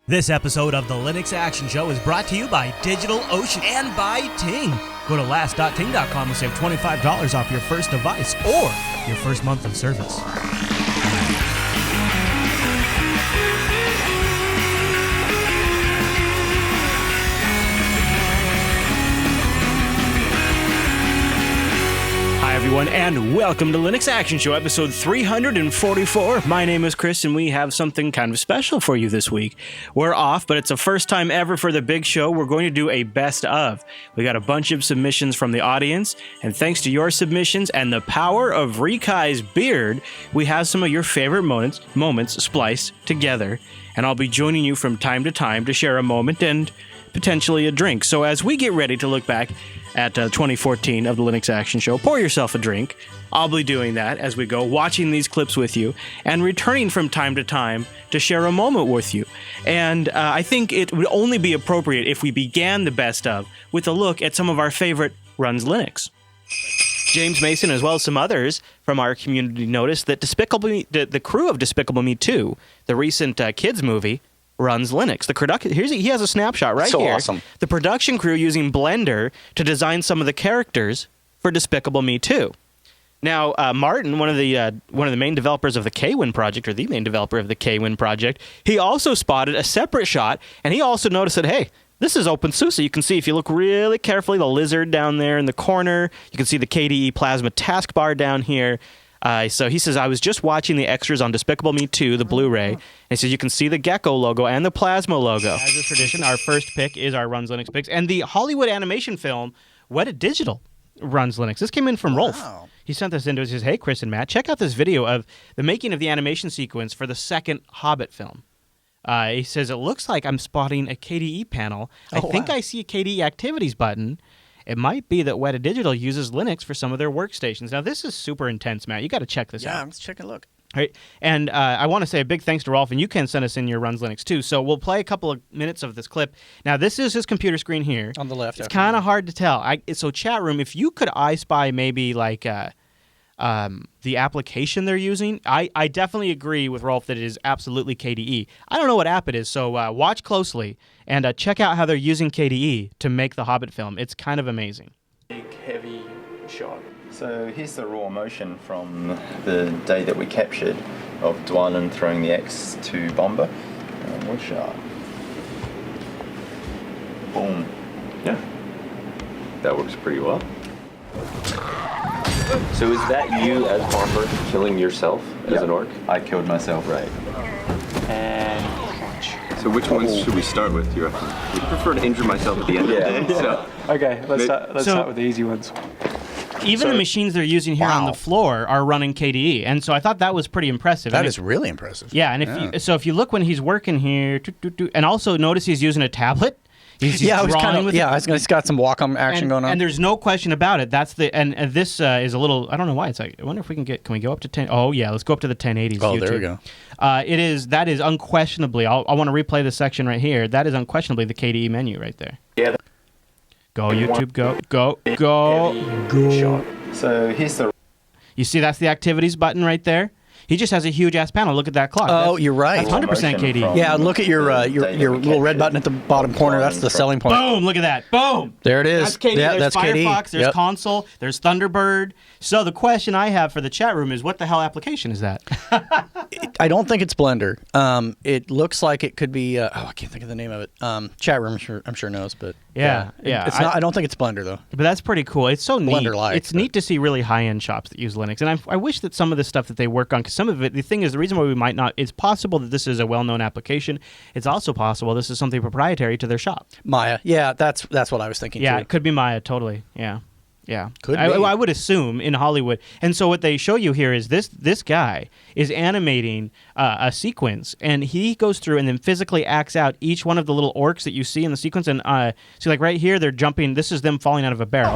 This episode of the Linux Action Show is brought to you by DigitalOcean and by Ting. Go to last.ting.com and save $25 off your first device or your first month of service. Hi everyone, and welcome to Linux Action Show, episode 344. My name is Chris, and we have something kind of special for you this week. We're off, but it's the first time ever for the big show. We're going to do a best of. We got a bunch of submissions from the audience, and thanks to your submissions and the power of Rikai's beard, we have some of your favorite moments spliced together, and I'll be joining you from time to time to share a moment and potentially a drink. So as we get ready to look back at 2014 of the Linux Action Show, pour yourself a drink. I'll be doing that as we go, watching these clips with you and returning from time to time to share a moment with you. And I think it would only be appropriate if we began the best of with a look at some of our favorite runs Linux. James Mason, as well as some others from our community, noticed that the crew of Despicable Me 2, the recent kids movie, runs Linux. He has a snapshot right here. So awesome. The production crew using Blender to design some of the characters for Despicable Me 2. Now, Martin, one of the main developers of the Kwin project, or the main developer of the Kwin project, he also spotted a separate shot, and he also noticed that, hey, this is OpenSUSE. You can see, if you look really carefully, the lizard down there in the corner. You can see the KDE Plasma taskbar down here. So he says, I was just watching the extras on Despicable Me 2, the Blu-ray, and he says you can see the Gecko logo and the Plasma logo. As is tradition, our first pick is our Runs Linux picks, and the Hollywood animation film, Wedded Digital, runs Linux. This came in from Rolf. He sent this in to us. He says, hey, Chris and Matt, check out this video of the making of the animation sequence for the second Hobbit film. He says, it looks like I'm spotting a KDE panel. I think I see a KDE Activities button. It might be that Weta Digital uses Linux for some of their workstations. Now, this is super intense, Matt. You got to check this out. Yeah, let's check a look. All right. And I want to say a big thanks to Rolf, and you can send us in your Runs Linux, too. So we'll play a couple of minutes of this clip. Now, this is his computer screen here. On the left. It's kind of hard to tell. So, chat room, if you could I-spy maybe like the application they're using, I definitely agree with Rolf that it is absolutely KDE. I don't know what app it is, so watch closely and check out how they're using KDE to make the Hobbit film. It's kind of amazing. Big, heavy shot. So here's the raw motion from the day that we captured of Dwanan throwing the axe to Bomba. One shot. Boom. Yeah. That works pretty well. So is that you as Bomber killing yourself as an orc? I killed myself, right. And so which ones should we start with? Do you reckon? I prefer to injure myself at the end of the day. So. Okay, let's start with the easy ones. Even the machines they're using here on the floor are running KDE, and so I thought that was pretty impressive. That is really impressive. Yeah, and if you look when he's working here, and also notice he's using a tablet. He's drawing with it. He's got some Wacom action going on. And there's no question about it. That's and this is a little, I don't know why it's like, I wonder if we can we go up to 10? Oh yeah, let's go up to the 1080s. Oh, YouTube. there we go. That is unquestionably, I want to replay this section right here. That is unquestionably the KDE menu right there. Yeah. Go YouTube, go. So here's the... You see that's the activities button right there? He just has a huge-ass panel. Look at that clock. Oh, you're right. That's 100% KDE. Yeah, look at your little red button at the bottom corner. That's the selling point. Boom, look at that. Boom. There it is. That's KDE. Yeah, there's that's Firefox, KDE. there's Console, there's Thunderbird. So the question I have for the chat room is, what the hell application is that? I don't think it's Blender. It looks like it could be. I can't think of the name of it. Chat room, I'm sure knows, but yeah. It's not. I don't think it's Blender though. But that's pretty cool. It's so neat. Blender-like, it's neat to see really high-end shops that use Linux, and I wish that some of the stuff that they work on, because some of it, the thing is, the reason why we might not, it's possible that this is a well-known application. It's also possible this is something proprietary to their shop. Maya. Yeah, that's what I was thinking. Yeah, too. it could be Maya. Totally. Yeah. Yeah, could be. I would assume in Hollywood. And so what they show you here is this guy is animating a sequence, and he goes through and then physically acts out each one of the little orcs that you see in the sequence. And see, like right here, they're jumping. This is them falling out of a barrel.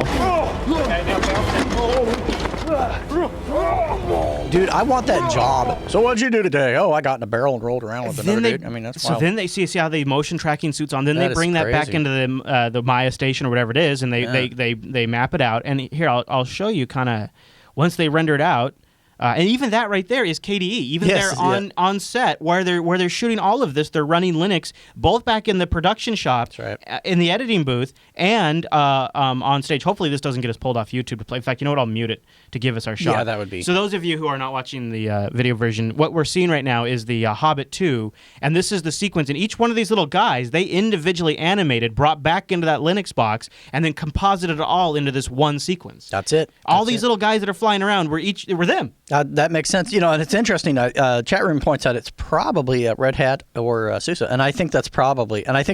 Dude, I want that job. So what'd you do today? Oh, I got in a barrel and rolled around with another dude. I mean, that's wild. So then they see how the motion tracking suits on. Then they bring that back into the Maya station or whatever it is, and they map it out. And here, I'll show you kind of once they render it out. And even that right there is KDE. Even Yes, there on set where they're shooting all of this, they're running Linux both back in the production shop, That's right. in the editing booth, and on stage. Hopefully this doesn't get us pulled off YouTube to play. In fact, you know what? I'll mute it to give us our shot. Yeah, that would be. So those of you who are not watching the video version, what we're seeing right now is the Hobbit 2, and this is the sequence. And each one of these little guys, they individually animated, brought back into that Linux box, and then composited it all into this one sequence. That's it. All these little guys that are flying around were them. That makes sense. You know, and it's interesting. Chat room points out it's probably Red Hat or SUSE, and I think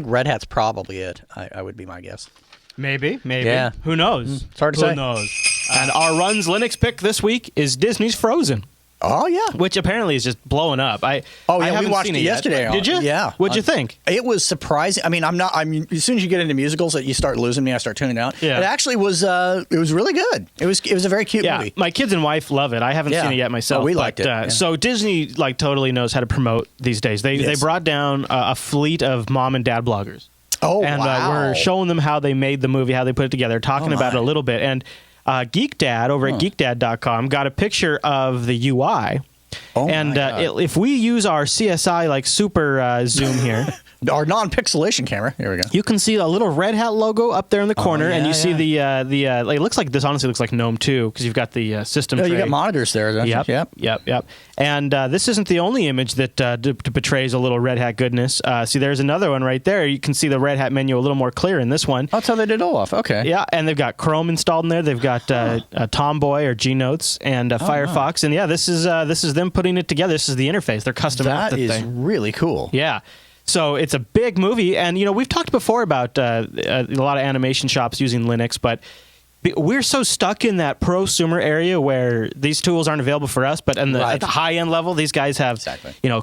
Red Hat's probably it. I would be my guess. Maybe. Yeah. Who knows? It's hard to Who say. knows? And our Runs Linux pick this week is Disney's Frozen, Oh yeah. which apparently is just blowing up. I We haven't watched seen it yet. yesterday. Did you? Yeah. What'd you think? It was surprising. I mean, as soon as you get into musicals, that you start losing me. I start tuning out. Yeah. It actually was. It was really good. It was a very cute Yeah, movie. my kids and wife love it. I haven't Yeah. seen it yet myself. Oh, we but, liked it, yeah. So Disney totally knows how to promote these days. They Yes. brought down a fleet of mom and dad bloggers. Oh, And wow. we're showing them how they made the movie, how they put it together, talking about it a little bit. And Geek Dad over at geekdad.com got a picture of the UI. Oh, and my God. if we use our CSI like super zoom here, Our non-pixelation camera. Here we go. you can see a little Red Hat logo up there in the corner, and you see yeah. the like, it looks like this. Honestly, looks like GNOME 2 because you've got the system. Oh, you tray. got monitors there. Don't you? Yep. And this isn't the only image that betrays a little Red Hat goodness. See, there's another one right there. You can see the Red Hat menu a little more clear in this one. That's how they did Olaf. Okay. Yeah, and they've got Chrome installed in there. They've got Tomboy or G-Notes and Firefox. And yeah, this is them putting it together. This is the interface. They're custom out That the is thing. really cool. Yeah. So it's a big movie, and we've talked before about a lot of animation shops using Linux, but we're so stuck in that prosumer area where these tools aren't available for us. But at the high end level, these guys have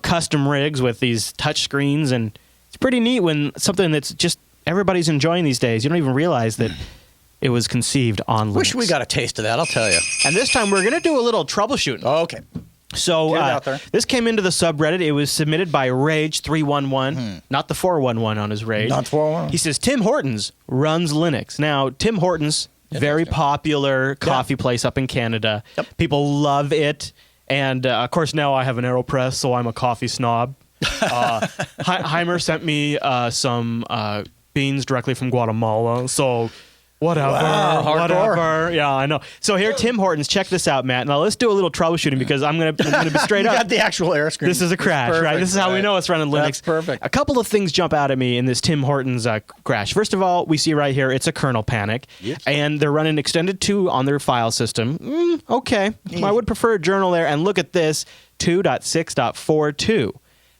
custom rigs with these touch screens, and it's pretty neat when something that's just everybody's enjoying these days. You don't even realize that it was conceived on Linux. Wish we got a taste of that. I'll tell you. And this time we're gonna do a little troubleshooting. Okay. So Get it out there. this came into the subreddit. It was submitted by Rage311, not the 411 on his Rage. Not 411. He says Tim Hortons runs Linux. Now, Tim Hortons, very popular coffee place up in Canada. Yep. People love it. And, of course, now I have an AeroPress, so I'm a coffee snob. Heimer sent me some beans directly from Guatemala, so... Whatever. Wow, hardcore. Whatever. Yeah, I know. So here, Tim Hortons. Check this out, Matt. Now let's do a little troubleshooting because I'm gonna be straight You up. got the actual air screen. This is a crash, Perfect, right? This is how we know it's running Linux. That's perfect. A couple of things jump out at me in this Tim Hortons crash. First of all, we see right here it's a kernel panic, and they're running extended 2 on their file system. Okay, I would prefer a journal there. And look at this 2.6.42.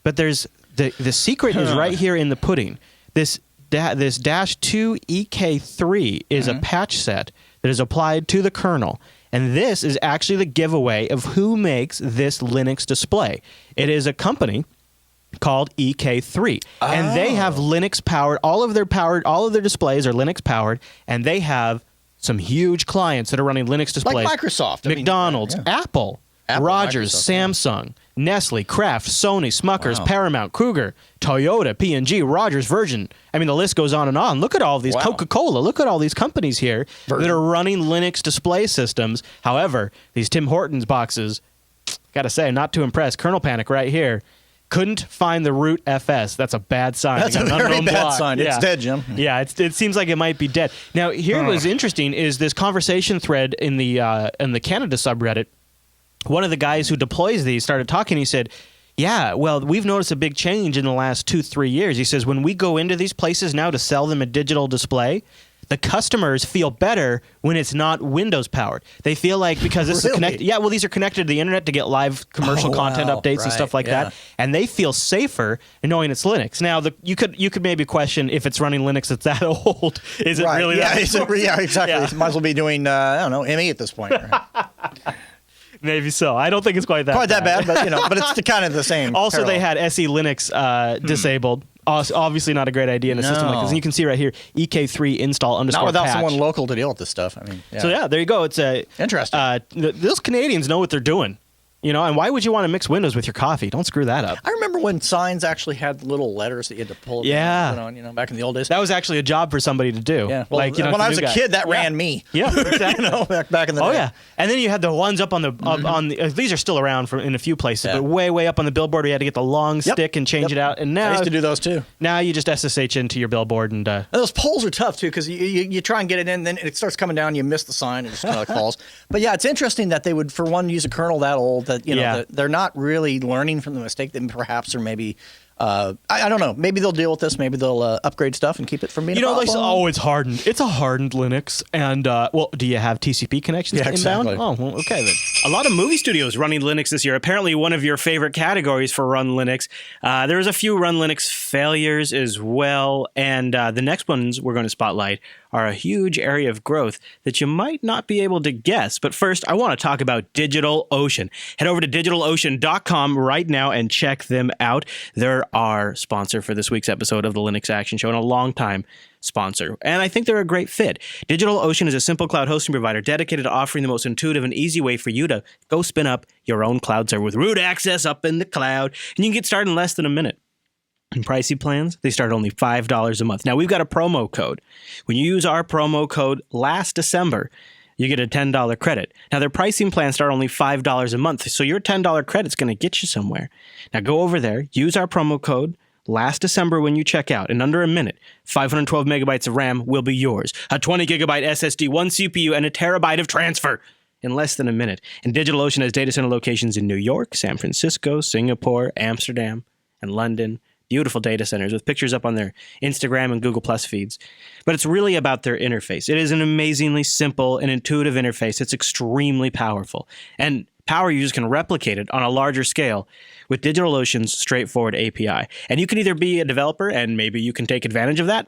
But there's the secret is right here in the pudding. This -2 EK3 is a patch set that is applied to the kernel. And this is actually the giveaway of who makes this Linux display. It is a company called EK3. And they have Linux powered, all of their displays are Linux powered, and they have some huge clients that are running Linux displays. Like Microsoft. I mean, McDonald's, yeah. Apple, Rogers, Microsoft, yeah. Samsung, Nestle, Kraft, Sony, Smuckers, Paramount, Kruger, Toyota, P&G, Rogers, Virgin. I mean, the list goes on and on. Look at all these. Wow. Coca-Cola. Look at all these companies here that are running Linux display systems. However, these Tim Hortons boxes, gotta say, not too impressed. Kernel panic right here. Couldn't find the root FS. That's a bad sign. That's They got a an very unknown bad block. sign. It's dead, Jim. Yeah, it seems like it might be dead. Now, here was interesting is this conversation thread in the Canada subreddit. One of the guys who deploys these started talking. He said, yeah, well, we've noticed a big change in the last 2-3 years. He says, when we go into these places now to sell them a digital display, the customers feel better when it's not Windows powered. They feel like because this is connected. Yeah, well, these are connected to the internet to get live commercial content updates and stuff like that, and they feel safer in knowing it's Linux. Now, you could maybe question if it's running Linux that's that old. Is it really that? Yeah, exactly. Yeah. It might as well be doing I don't know, ME at this point. Right? Maybe so. I don't think it's quite that bad, but but it's kind of the same. Also, parallel. they had SE Linux disabled. Obviously not a great idea in a system like this. And you can see right here, EK3 install _ not without patch. someone local to deal with this stuff. I mean, So yeah, there you go. It's interesting. Those Canadians know what they're doing. And why would you want to mix Windows with your coffee? Don't screw that up. I remember remember when signs actually had little letters that you had to pull? Yeah. Back in the old days. That was actually a job for somebody to do. Yeah. Well, like, when I was new a guy. kid, that ran me. Yeah, exactly. Back in the day. Oh yeah, and then you had the ones up on the on the. These are still around in a few places, but way up on the billboard, you had to get the long stick and change it out. And now I used to do those too. Now you just SSH into your billboard and. And those poles are tough too because you try and get it in, then it starts coming down, you miss the sign, and it just kind of falls. But yeah, it's interesting that they would, for one, use a kernel that old that that they're not really learning from the mistake that perhaps or maybe. I don't know. Maybe they'll deal with this. Maybe they'll upgrade stuff and keep it from being. They say, it's hardened. It's a hardened Linux. And do you have TCP connections to inbound? Exactly. Oh, well, okay then. A lot of movie studios running Linux this year. Apparently, one of your favorite categories for Run Linux. There's a few Run Linux failures as well, and the next ones we're going to spotlight are a huge area of growth that you might not be able to guess. But first, I want to talk about DigitalOcean. Head over to DigitalOcean.com right now and check them out. They're our sponsor for this week's episode of the Linux Action Show and a long-time sponsor. And I think they're a great fit. DigitalOcean is a simple cloud hosting provider dedicated to offering the most intuitive and easy way for you to go spin up your own cloud server with root access up in the cloud. And you can get started in less than a minute. And pricey plans, they start at only $5 a month. Now, we've got a promo code. When you use our promo code last December, you get a $10 credit. Now, their pricing plans start only $5 a month, so your $10 credit's going to get you somewhere. Now, go over there, use our promo code last December when you check out. In under a minute, 512 megabytes of RAM will be yours, a 20 gigabyte SSD, one CPU, and a terabyte of transfer in less than a minute. And DigitalOcean has data center locations in New York, San Francisco, Singapore, Amsterdam, and London. Beautiful data centers with pictures up on their Instagram and Google Plus feeds. But it's really about their interface. It is an amazingly simple and intuitive interface. It's extremely powerful. And power users can replicate it on a larger scale with DigitalOcean's straightforward API. And you can either be a developer and maybe you can take advantage of that.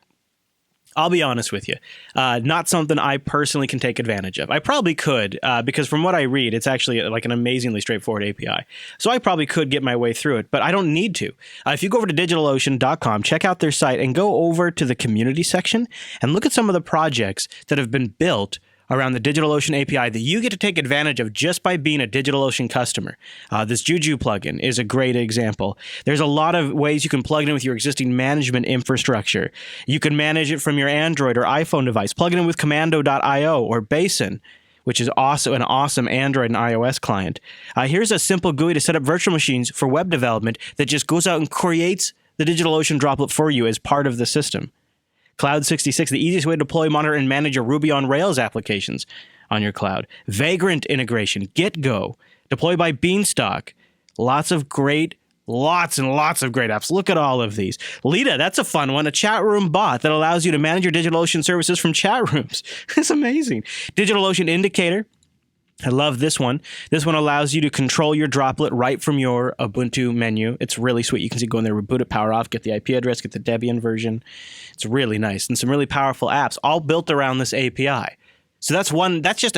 I'll be honest with you. Not something I personally can take advantage of. I probably could, because from what I read, it's actually like an amazingly straightforward API. So I probably could get my way through it, but I don't need to. If you go over to DigitalOcean.com, check out their site, and go over to the community section and look at some of the projects that have been built around the DigitalOcean API that you get to take advantage of just by being a DigitalOcean customer. This Juju plugin is a great example. There's a lot of ways you can plug it in with your existing management infrastructure. You can manage it from your Android or iPhone device. Plug it in with Commando.io or Basin, which is also an awesome Android and iOS client. Here's a simple GUI to set up virtual machines for web development that just goes out and creates the DigitalOcean droplet for you as part of the system. Cloud66, the easiest way to deploy, monitor, and manage your Ruby on Rails applications on your cloud. Vagrant integration, GitGo, deploy by Beanstalk. Lots and lots of great apps. Look at all of these. Lita, that's a fun one, a chat room bot that allows you to manage your DigitalOcean services from chat rooms. It's amazing. DigitalOcean Indicator. I love this one. This one allows you to control your droplet right from your Ubuntu menu. It's really sweet. You can see go in there, reboot it, power off, get the IP address, get the Debian version. It's really nice. And some really powerful apps all built around this API. So that's just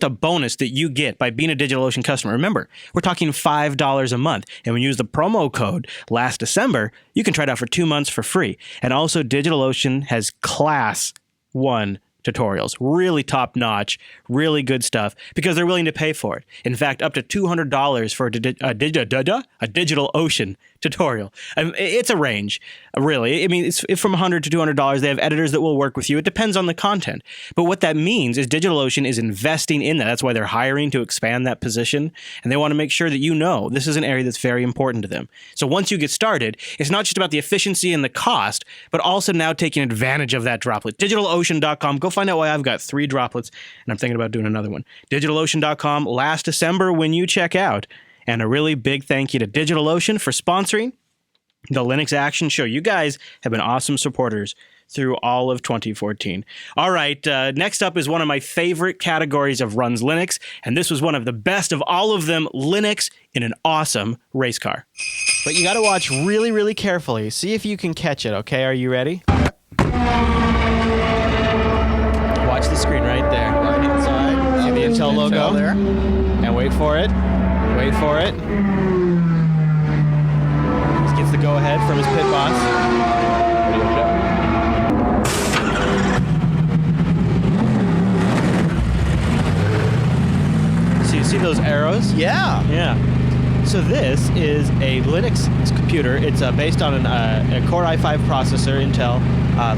a bonus that you get by being a DigitalOcean customer. Remember, we're talking $5 a month. And when you use the promo code last December, you can try it out for 2 months for free. And also DigitalOcean has Class 1 tutorials, really top notch, really good stuff because they're willing to pay for it. In fact, up to $200 for a DigitalOcean tutorial. It's a range, really. I mean, it's from $100 to $200. They have editors that will work with you. It depends on the content. But what that means is DigitalOcean is investing in that. That's why they're hiring to expand that position. And they want to make sure that you know this is an area that's very important to them. So once you get started, it's not just about the efficiency and the cost, but also now taking advantage of that droplet. DigitalOcean.com. Go find out why I've got 3 droplets, and I'm thinking about doing another one. DigitalOcean.com last December when you check out. And a really big thank you to DigitalOcean for sponsoring the Linux Action Show. You guys have been awesome supporters through all of 2014. All right, next up is one of my favorite categories of Runs Linux, and this was one of the best of all of them, Linux in an awesome race car. But you got to watch really, really carefully. See if you can catch it, okay? Are you ready? Watch the screen right there. Right inside. See the Intel logo? There. And wait for it. Wait for it. He gets the go-ahead from his pit boss. See those arrows? Yeah. Yeah. So this is a Linux computer. It's based on a Core i5 processor, Intel,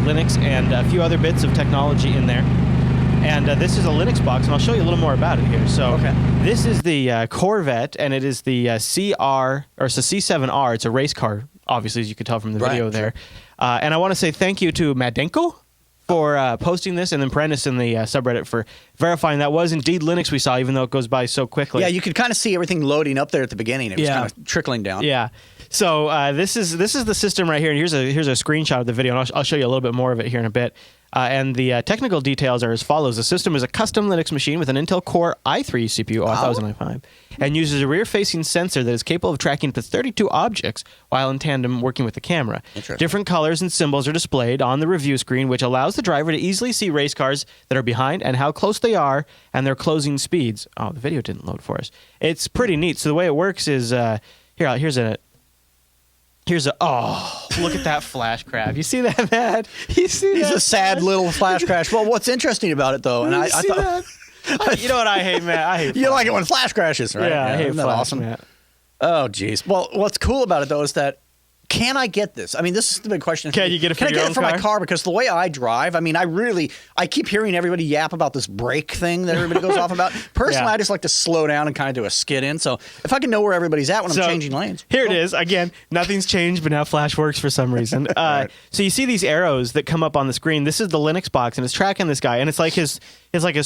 Linux, and a few other bits of technology in there. And this is a Linux box, and I'll show you a little more about it here. So this is the Corvette, and it is the CR, or it's the C7R. It's a race car, obviously, as you could tell from the video there. And I want to say thank you to Madenko for posting this, and then Prentice in the subreddit for verifying that was indeed Linux we saw, even though it goes by so quickly. Yeah, you could kind of see everything loading up there at the beginning. It was kind of trickling down. Yeah. So this is the system right here, and here's a screenshot of the video, and I'll show you a little bit more of it here in a bit. And the technical details are as follows. The system is a custom Linux machine with an Intel Core i3 CPU, 1005, and uses a rear-facing sensor that is capable of tracking up to 32 objects while in tandem working with the camera. Different colors and symbols are displayed on the review screen, which allows the driver to easily see race cars that are behind and how close they are and their closing speeds. Oh, the video didn't load for us. It's pretty neat. So the way it works is, here's a look at that flash crash. You see that, Matt? You see He's that? a sad little flash crash. Well, what's interesting about it, though, and I thought... You know what I hate, Matt? I hate You like it when flash crashes, right? Yeah, I hate Isn't that flash, awesome? Matt. Oh, geez. Well, what's cool about it, though, is that can I get this? I mean, this is the big question. Can you get it for Can I your get own it for my car? car? Because the way I drive, I mean, I keep hearing everybody yap about this brake thing that everybody goes off about. Personally, I just like to slow down and kind of do a skid in. So if I can know where everybody's at when I'm changing lanes. Here it is. Again, nothing's changed, but now Flash works for some reason. So you see these arrows that come up on the screen. This is the Linux box, and it's tracking this guy, and it's like his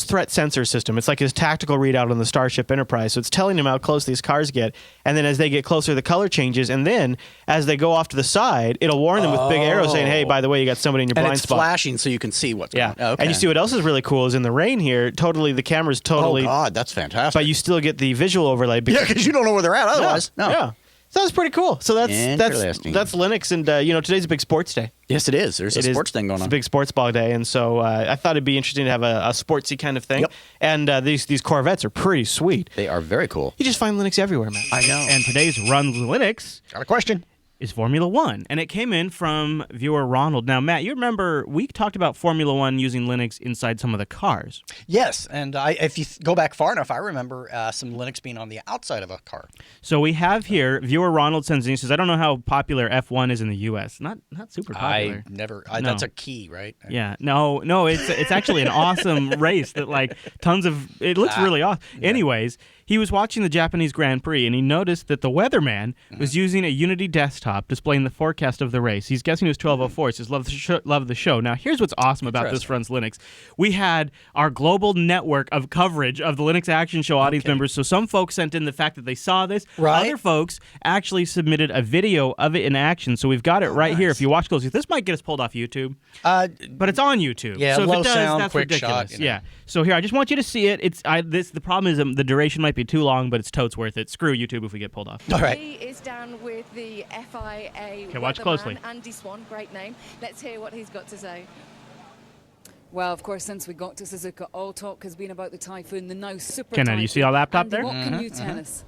threat sensor system. It's like his tactical readout on the Starship Enterprise. So it's telling him how close these cars get, and then as they get closer, the color changes, and then as they go off to the side, it'll warn them with big arrows saying, "Hey, by the way, you got somebody in your blind it's spot." flashing so you can see what's going on. Okay. And you see what else is really cool is in the rain here. Totally, the camera's totally. Oh God, that's fantastic. But you still get the visual overlay. Yeah, because you don't know where they're at otherwise. Yeah. No. Yeah. So that's pretty cool. So that's Interesting. that's Linux, and today's a big sports day. Yes, it is. There's a sports thing going on. It's a big sports ball day, and so I thought it'd be interesting to have a sportsy kind of thing. Yep. And these Corvettes are pretty sweet. They are very cool. You just find Linux everywhere, man. I know. And today's Run Linux Got a question. is Formula One, and it came in from viewer Ronald. Now, Matt, you remember we talked about Formula One using Linux inside some of the cars. Yes, and if you go back far enough, I remember some Linux being on the outside of a car. So we have here, viewer Ronald sends in, he says, I don't know how popular F1 is in the U.S. Not super popular. No. That's a key, right? Yeah, no, it's actually an awesome race that it looks really awesome. Yeah. Anyways, he was watching the Japanese Grand Prix and he noticed that the weatherman was using a Unity desktop displaying the forecast of the race. He's guessing it was 12:04. He says, love the show. Now, here's what's awesome about This Runs Linux. We had our global network of coverage of the Linux Action Show audience members. So some folks sent in the fact that they saw this. Right. Other folks actually submitted a video of it in action. So we've got it right here. If you watch closely, this might get us pulled off YouTube, but it's on YouTube. Yeah, so if low it does, sound, that's quick ridiculous. shot. Yeah. So here, I just want you to see it. The problem is the duration might be too long, but it's totes worth it. Screw YouTube if we get pulled off. All right. He is down with the FIA. Okay, watch closely. Andy Swan, great name. Let's hear what he's got to say. Well, of course, since we got to Suzuka, all talk has been about the Typhoon, the now super Kenna, Typhoon. you see our laptop Andy, there? what can you tell us?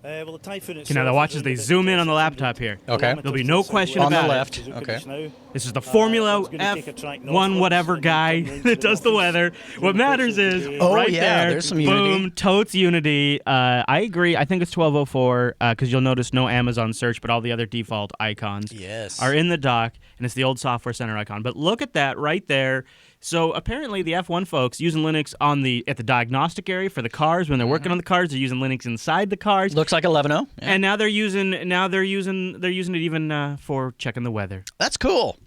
Well, the Typhoon Okay, now watch as they zoom in on the laptop here. Okay. There'll be no question On the about left. it. Okay. This is the Formula F1 whatever guy that does the weather. What matters is right there. There's some Unity. Boom, totes Unity. I agree. I think it's 1204 because you'll notice no Amazon search, but all the other default icons are in the dock, and it's the old Software Center icon. But look at that right there. So apparently the F1 folks using Linux at the diagnostic area for the cars when they're working on the cars, they're using Linux inside the cars. Looks like 11.0. Yeah. And now they're using it even for checking the weather. That's cool.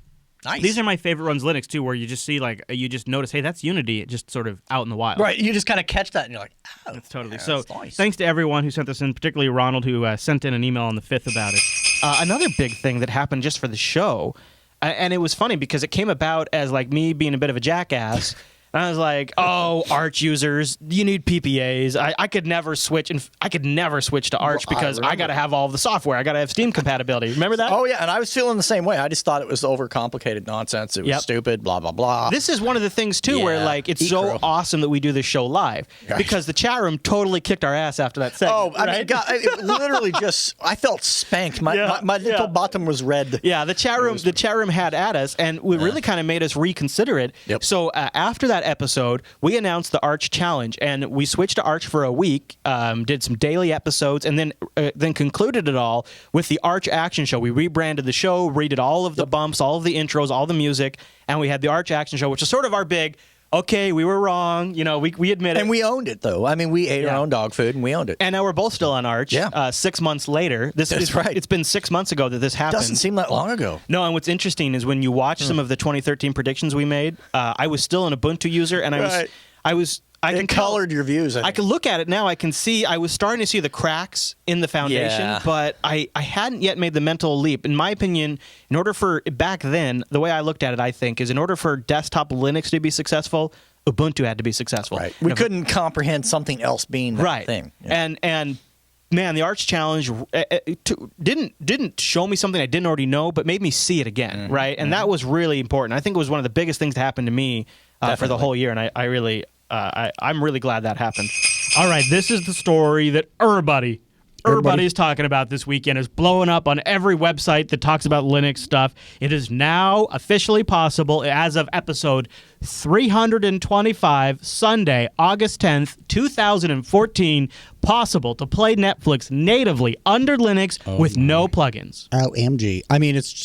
Nice. These are my favorite runs Linux too, where you just see you just notice, hey, that's Unity, it just sort of out in the wild. Right. You just kind of catch that and you're like, oh. That's totally. Yeah, So that's nice. thanks to everyone who sent this in, particularly Ronald, who sent in an email on the 5th about it. Another big thing that happened just for the show, and it was funny because it came about as like me being a bit of a jackass. And I was like, "Oh, Arch users, you need PPAs. I could never switch, and I could never switch to Arch because I got to have all of the software. I got to have Steam compatibility. Remember that? Oh, yeah, and I was feeling the same way. I just thought it was overcomplicated nonsense. It was stupid, blah, blah, blah. This is one of the things, too, where like it's so awesome that we do this show live because the chat room totally kicked our ass after that segment. Oh, I mean, God, it literally just, I felt spanked. My little bottom was red. Yeah, the chat room had at us, and it really kind of made us reconsider it. Yep. So after that episode, we announced the Arch Challenge, and we switched to Arch for a week, did some daily episodes, and then concluded it all with the Arch Action Show. We rebranded the show, redid all of the bumps, all of the intros, all the music, and we had the Arch Action Show, which is sort of our big, okay, we were wrong. We admit it. And we owned it, though. I mean, we ate our own dog food, and we owned it. And now we're both still on Arch. Yeah. 6 months later. That's right. It's been 6 months ago that this happened. Doesn't seem that long ago. No, and what's interesting is when you watch some of the 2013 predictions we made, I was still an Ubuntu user, and I can colored your views. I can look at it now. I can see I was starting to see the cracks in the foundation, but I hadn't yet made the mental leap. In my opinion, in order for back then, the way I looked at it, I think, is in order for desktop Linux to be successful, Ubuntu had to be successful. Right. We couldn't comprehend something else being that thing. Yeah. And man, the Arch Challenge didn't show me something I didn't already know, but made me see it again, right? And that was really important. I think it was one of the biggest things to happen to me for the whole year, and I'm really glad that happened. All right, this is the story that everybody's talking about this weekend. Is blowing up on every website that talks about Linux stuff. It is now officially possible, as of episode 325, Sunday, August 10th, 2014, possible to play Netflix natively under Linux with no plugins. OMG. I mean, it's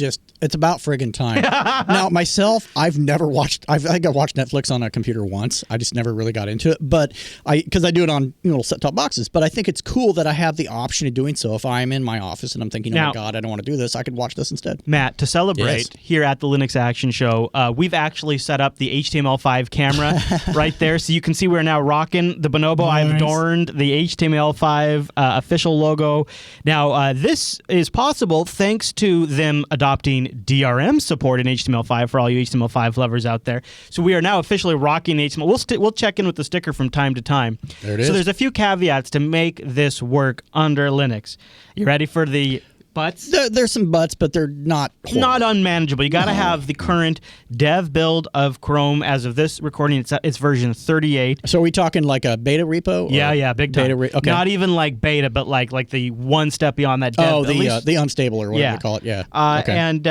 about friggin' time. Now, myself, I think I watched Netflix on a computer once. I just never really got into it, but because I do it on little set-top boxes. But I think it's cool that I have the option of doing so. If I'm in my office and I'm thinking, oh my God, I don't want to do this, I could watch this instead. Matt, to celebrate here at the Linux Action Show, we've actually set up the HTML5 camera right there, so you can see we're now rocking the Bonobo. Nice. I've adorned the HTML5 official logo. Now, this is possible thanks to them adopting DRM support in HTML5 for all you HTML5 lovers out there. So we are now officially rocking HTML. We'll check in with the sticker from time to time. There it is. So there's a few caveats to make this work under Linux. You ready for the butts? There's some butts, but they're not horrible. Not unmanageable. You got to have the current dev build of Chrome. As of this recording, it's version 38. So are we talking like a beta repo? Yeah, big time. Okay. Not even like beta, but like the one step beyond that. Dev. Oh, the unstable or whatever they call it. Yeah. Okay. And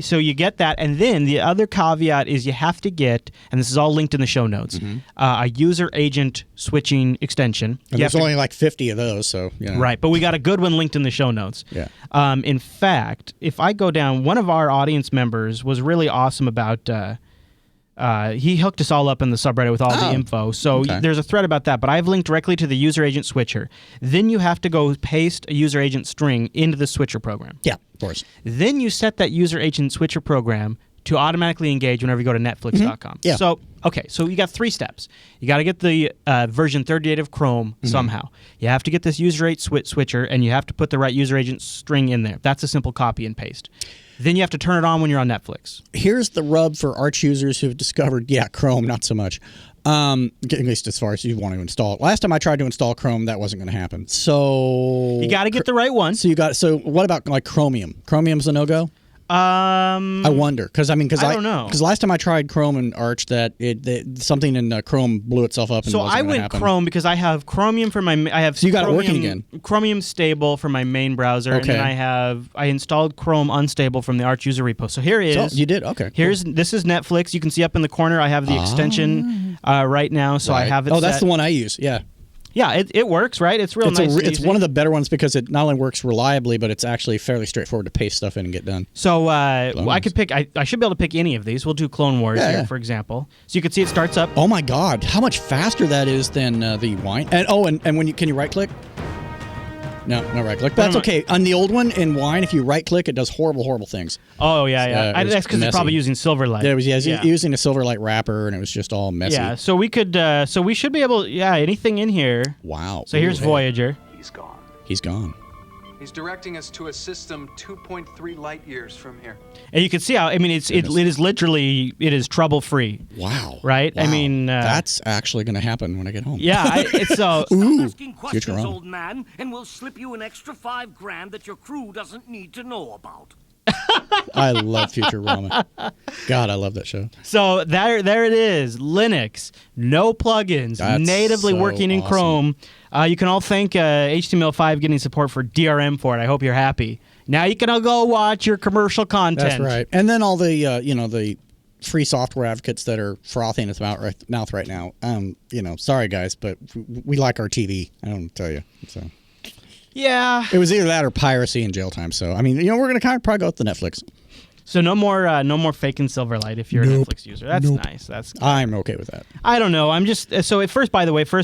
so you get that, and then the other caveat is you have to get, and this is all linked in the show notes, a user agent switching extension. And there's only like 50 of those, so yeah. Right, but we got a good one linked in the show notes. Yeah. In fact, if I go down, one of our audience members was really awesome about. He hooked us all up in the subreddit with all the info. So there's a thread about that, but I've linked directly to the user agent switcher. Then you have to go paste a user agent string into the switcher program. Yeah, of course. Then you set that user agent switcher program to automatically engage whenever you go to netflix.com. Yeah. So you got 3 steps. You got to get the version 38 of Chrome somehow. You have to get this user agent switcher, and you have to put the right user agent string in there. That's a simple copy and paste. Then you have to turn it on when you're on Netflix. Here's the rub for Arch users who've discovered, Chrome, not so much. At least as far as you want to install it. Last time I tried to install Chrome, that wasn't going to happen. So you got to get the right one. So what about like Chromium? Chromium's a no-go? I wonder because I don't know, because last time I tried Chrome and Arch, something in Chrome blew itself up. So I went Chrome because I have Chromium for my. So you got it working again. Chromium stable for my main browser, and then I installed Chrome unstable from the Arch user repo. So here is. So you did okay. This is Netflix. You can see up in the corner. I have the extension right now, so I have it. Oh, that's the one I use. Yeah. Yeah, it works, right? It's real nice. It's one of the better ones because it not only works reliably, but it's actually fairly straightforward to paste stuff in and get done. So I could pick. I should be able to pick any of these. We'll do Clone Wars here, for example. So you can see it starts up. Oh my God, how much faster that is than the Wine. And when can you right click? No right click. But that's okay. On the old one in Wine, if you right click, it does horrible things. Oh yeah. That's because it's probably using Silverlight. It was using a Silverlight wrapper, and it was just all messy. Yeah. So we could. So we should be able. Yeah. Anything in here. Wow. So here's Voyager. He's gone. He's gone. He's directing us to a system 2.3 light years from here. And you can see how, I mean, it is literally, it is trouble-free. Wow. Right? Wow. I mean... that's actually going to happen when I get home. Yeah, it's so... Stop asking questions, old man, and we'll slip you an extra $5,000 that your crew doesn't need to know about. I love Futurama. God, I love that show. So there it is. Linux, no plugins, natively working in Chrome. You can all thank HTML5 getting support for DRM for it. I hope you're happy. Now you can all go watch your commercial content. That's right. And then all the the free software advocates that are frothing at the mouth right now. Sorry guys, but we like our TV. I don't tell you. So yeah, it was either that or piracy and jail time. So I mean, we're gonna probably go with the Netflix. So no more faking Silverlight if you're a Netflix user. That's nice. I'm okay with that. I don't know. I'm just so it first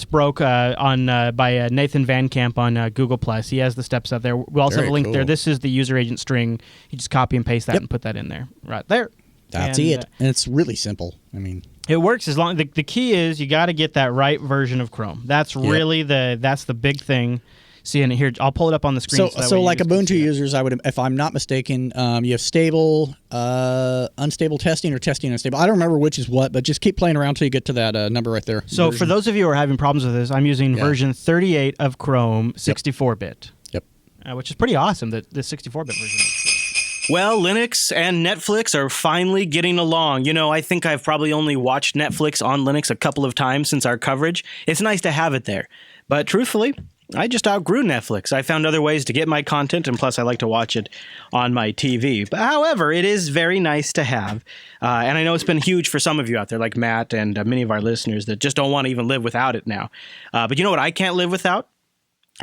broke by Nathan Van Camp on Google Plus. He has the steps up there. We also have a link there. This is the user agent string. You just copy and paste that and put that in there right there. That's it. And it's really simple. I mean, it works as long. The key is you got to get that right version of Chrome. That's really that's the big thing. See, and here I'll pull it up on the screen. So like Ubuntu users, I would, if I'm not mistaken, you have stable, unstable testing or testing unstable. I don't remember which is what, but just keep playing around until you get to that number right there. So for those of you who are having problems with this, I'm using version 38 of Chrome, 64-bit. Yep. Which is pretty awesome. The 64-bit version. Well, Linux and Netflix are finally getting along. I think I've probably only watched Netflix on Linux a couple of times since our coverage. It's nice to have it there, but truthfully, I just outgrew Netflix. I found other ways to get my content, and plus I like to watch it on my TV. But however, it is very nice to have. And I know it's been huge for some of you out there, like Matt and many of our listeners that just don't want to even live without it now. But you know what I can't live without?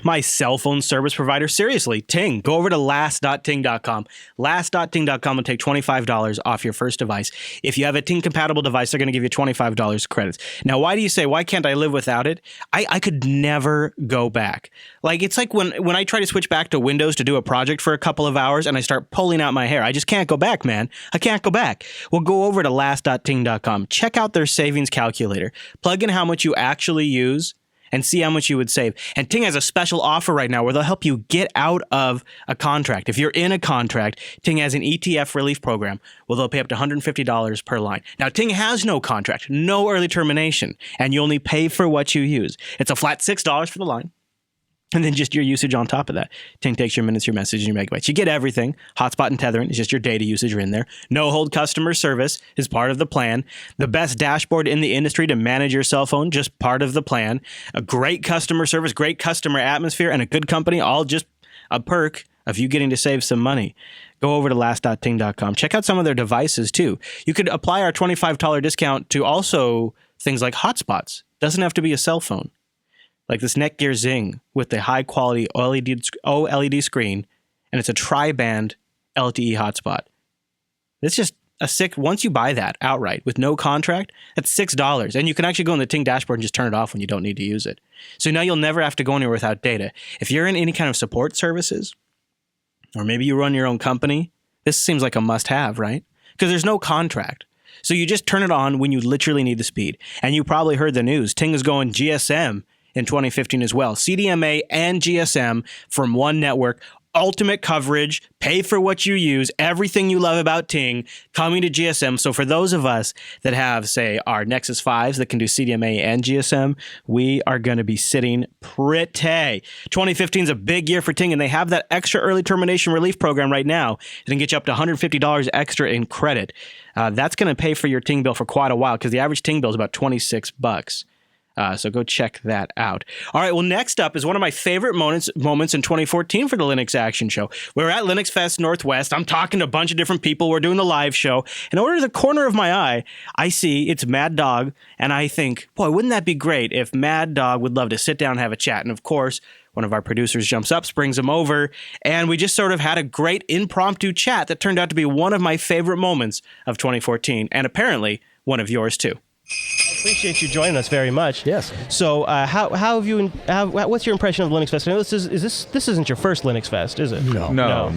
My cell phone service provider. Seriously, Ting. Go over to last.ting.com. Last.ting.com will take $25 off your first device. If you have a Ting-compatible device, they're going to give you $25 credits. Now, why do you say, why can't I live without it? I could never go back. Like, it's like when I try to switch back to Windows to do a project for a couple of hours and I start pulling out my hair. I just can't go back, man. I can't go back. Well, go over to last.ting.com. Check out their savings calculator. Plug in how much you actually use and see how much you would save. And Ting has a special offer right now where they'll help you get out of a contract. If you're in a contract, Ting has an ETF relief program where they'll pay up to $150 per line. Now, Ting has no contract, no early termination, and you only pay for what you use. It's a flat $6 for the line. And then just your usage on top of that. Ting takes your minutes, your messages, and your megabytes. You get everything. Hotspot and tethering is just your data usage are in there. No hold customer service is part of the plan. The best dashboard in the industry to manage your cell phone, just part of the plan. A great customer service, great customer atmosphere, and a good company, all just a perk of you getting to save some money. Go over to last.ting.com. Check out some of their devices, too. You could apply our $25 discount to also things like hotspots. Doesn't have to be a cell phone. Like this Netgear Zing with the high-quality OLED screen, and it's a tri-band LTE hotspot. It's just a sick. Once you buy that outright with no contract, that's $6, and you can actually go in the Ting dashboard and just turn it off when you don't need to use it. So now you'll never have to go anywhere without data. If you're in any kind of support services, or maybe you run your own company, this seems like a must-have, right? Because there's no contract. So you just turn it on when you literally need the speed. And you probably heard the news. Ting is going GSM in 2015 as well. CDMA and GSM from one network. Ultimate coverage, pay for what you use, everything you love about Ting coming to GSM. So for those of us that have, say, our Nexus 5s that can do CDMA and GSM, we are going to be sitting pretty. 2015 is a big year for Ting, and they have that extra early termination relief program right now. It can get you up to $150 extra in credit. That's going to pay for your Ting bill for quite a while because the average Ting bill is about $26. So go check that out. All right, well, next up is one of my favorite moments in 2014 for the Linux Action Show. We're at Linux Fest Northwest. I'm talking to a bunch of different people. We're doing the live show. And over to the corner of my eye, I see it's Mad Dog. And I think, boy, wouldn't that be great if Mad Dog would love to sit down and have a chat. And of course, one of our producers jumps up, springs him over, and we just sort of had a great impromptu chat that turned out to be one of my favorite moments of 2014, and apparently one of yours too. I appreciate you joining us very much. Yes. So, how have you? What's your impression of Linux Fest? I know this isn't your first Linux Fest, is it? No.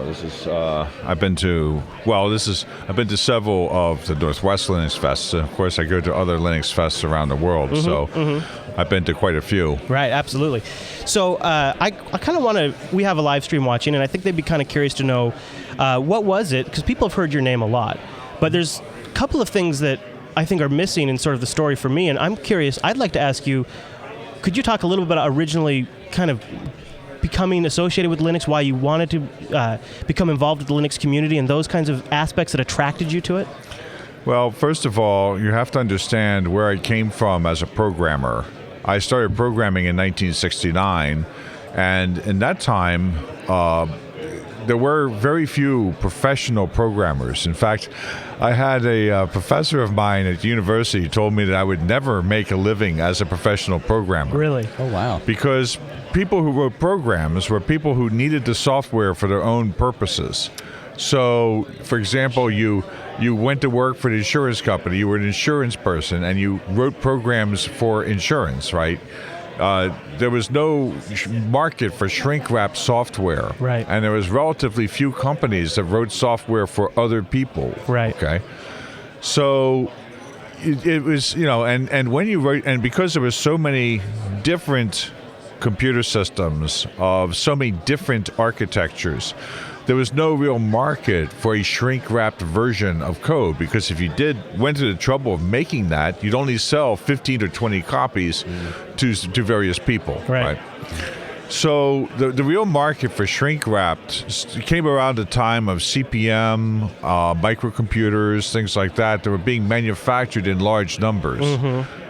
This is I've been to several of the Northwest Linux Fests. Of course, I go to other Linux Fests around the world, so I've been to quite a few. Right, absolutely. So, I kind of want to. We have a live stream watching, and I think they'd be kind of curious to know what was it, because people have heard your name a lot, but there's a couple of things that I think are missing in sort of the story for me, and I'm curious. I'd like to ask you, could you talk a little bit about originally kind of becoming associated with Linux, why you wanted to become involved with the Linux community and those kinds of aspects that attracted you to it? Well, first of all, you have to understand where I came from as a programmer. I started programming in 1969, and in that time, there were very few professional programmers. In fact, I had a professor of mine at university who told me that I would never make a living as a professional programmer. Really? Oh, wow. Because people who wrote programs were people who needed the software for their own purposes. So, for example, you went to work for the insurance company, you were an insurance person, and you wrote programs for insurance, right? There was no market for shrink-wrap software. Right. And there was relatively few companies that wrote software for other people. Right. Okay. So it was, and when you wrote, and because there were so many different computer systems of so many different architectures, there was no real market for a shrink-wrapped version of code, because if you went to the trouble of making that, you'd only sell 15 or 20 copies to various people. Right. So the real market for shrink-wrapped came around the time of CP/M, microcomputers, things like that were being manufactured in large numbers. Mm-hmm.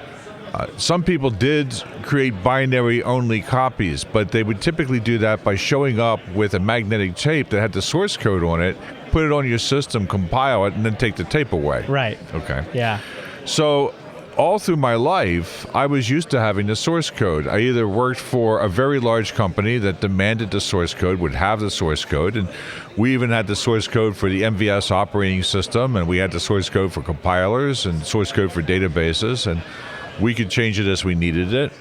Some people did create binary-only copies, but they would typically do that by showing up with a magnetic tape that had the source code on it, put it on your system, compile it, and then take the tape away. Right. Okay. Yeah. So all through my life, I was used to having the source code. I either worked for a very large company that demanded the source code, would have the source code, and we even had the source code for the MVS operating system, and we had the source code for compilers and source code for databases, and we could change it as we needed it.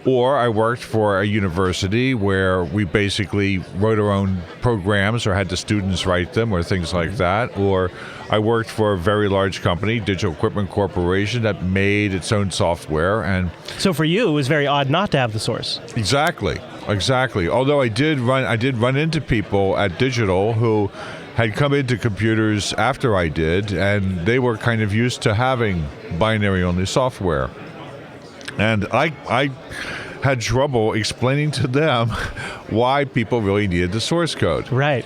Or I worked for a university where we basically wrote our own programs or had the students write them or things like that. Or I worked for a very large company, Digital Equipment Corporation, that made its own software. And so for you, it was very odd not to have the source. Exactly. Although I did run into people at Digital who had come into computers after I did, and they were kind of used to having binary-only software. And I had trouble explaining to them why people really needed the source code. Right.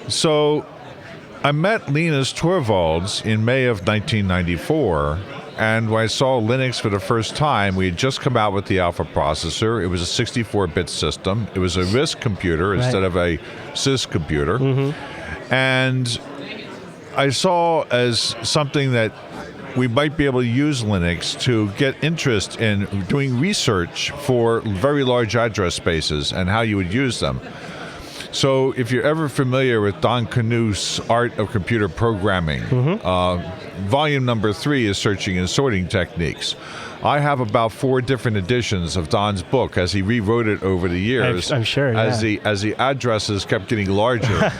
So I met Linus Torvalds in May of 1994, and when I saw Linux for the first time, we had just come out with the Alpha processor. It was a 64-bit system. It was a RISC computer instead of a sys computer. Mm-hmm. And I saw as something that we might be able to use Linux to get interest in doing research for very large address spaces and how you would use them. So if you're ever familiar with Don Knuth's Art of Computer Programming, volume number 3 is Searching and Sorting Techniques. I have about 4 different editions of Don's book as he rewrote it over the years. I'm sure. As the addresses kept getting larger,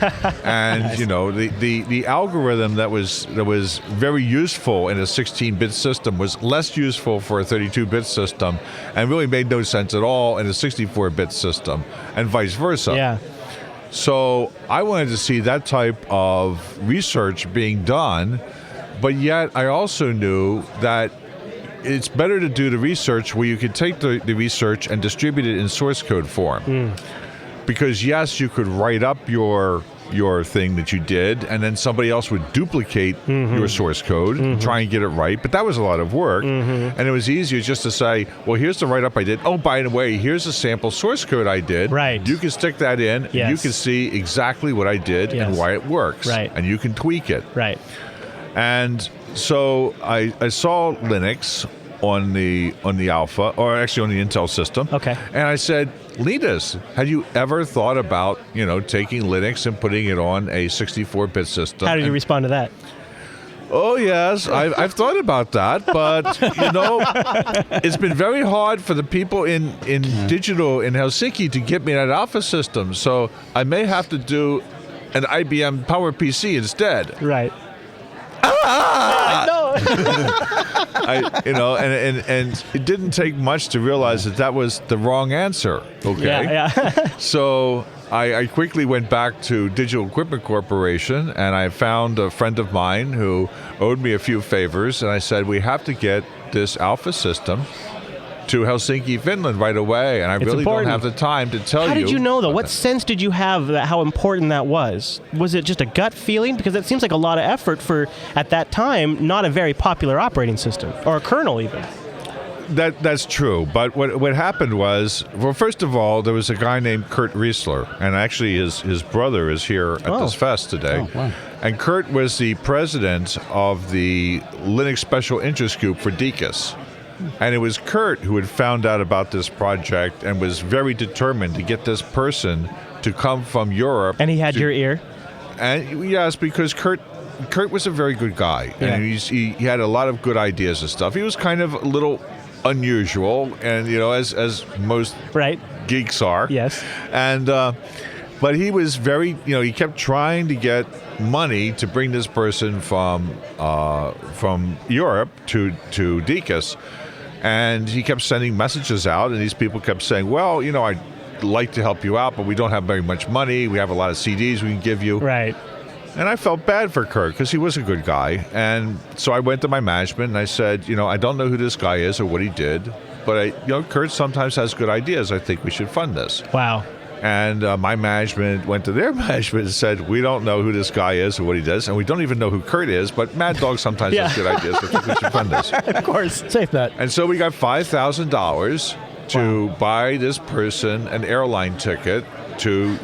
and the algorithm that was very useful in a 16-bit system was less useful for a 32-bit system, and really made no sense at all in a 64-bit system, and vice versa. Yeah. So I wanted to see that type of research being done, but yet I also knew that it's better to do the research where you can take the research and distribute it in source code form. Because yes, you could write up your thing that you did, and then somebody else would duplicate your source code and try and get it right. But that was a lot of work, and it was easier just to say, well, here's the write-up I did. Oh, by the way, here's a sample source code I did. Right. You can stick that in, Yes. and you can see exactly what I did and why it works. Right. And you can tweak it. Right. And so I saw Linux on the Alpha, or actually on the Intel system. Okay. And I said, Linus, had you ever thought about, taking Linux and putting it on a 64-bit system? How did you respond to that? Oh, yes, I've thought about that, but, it's been very hard for the people in Digital in Helsinki to get me that Alpha system, so I may have to do an IBM PowerPC instead. Right. No. And it didn't take much to realize that was the wrong answer. Okay. Yeah. So I quickly went back to Digital Equipment Corporation, and I found a friend of mine who owed me a few favors, and I said, we have to get this Alpha system to Helsinki, Finland right away, and I really don't have the time to tell you. How did you know, though? What sense did you have that how important that was? Was it just a gut feeling? Because it seems like a lot of effort for, at that time, not a very popular operating system, or a kernel even. That's true. But what happened was, well, first of all, there was a guy named Kurt Riesler, and actually his brother is here at this fest today. Oh, wow. And Kurt was the president of the Linux Special Interest Group for DECUS. And it was Kurt who had found out about this project and was very determined to get this person to come from Europe. And he had your ear? And yes, because Kurt was a very good guy. Yeah. And he had a lot of good ideas and stuff. He was kind of a little unusual, and as most geeks are. Yes. And but he was very, he kept trying to get money to bring this person from Europe to DECUS, and he kept sending messages out, and these people kept saying, well, I'd like to help you out, but we don't have very much money. We have a lot of CDs we can give you. Right. And I felt bad for Kurt because he was a good guy. And so I went to my management and I said, I don't know who this guy is or what he did, but Kurt sometimes has good ideas. I think we should fund this. Wow. And my management went to their management and said, we don't know who this guy is or what he does, and we don't even know who Kurt is, but Mad Dog sometimes has good ideas. I think we should fund this. Of course. Safe bet. And so we got $5,000 to buy this person an airline ticket to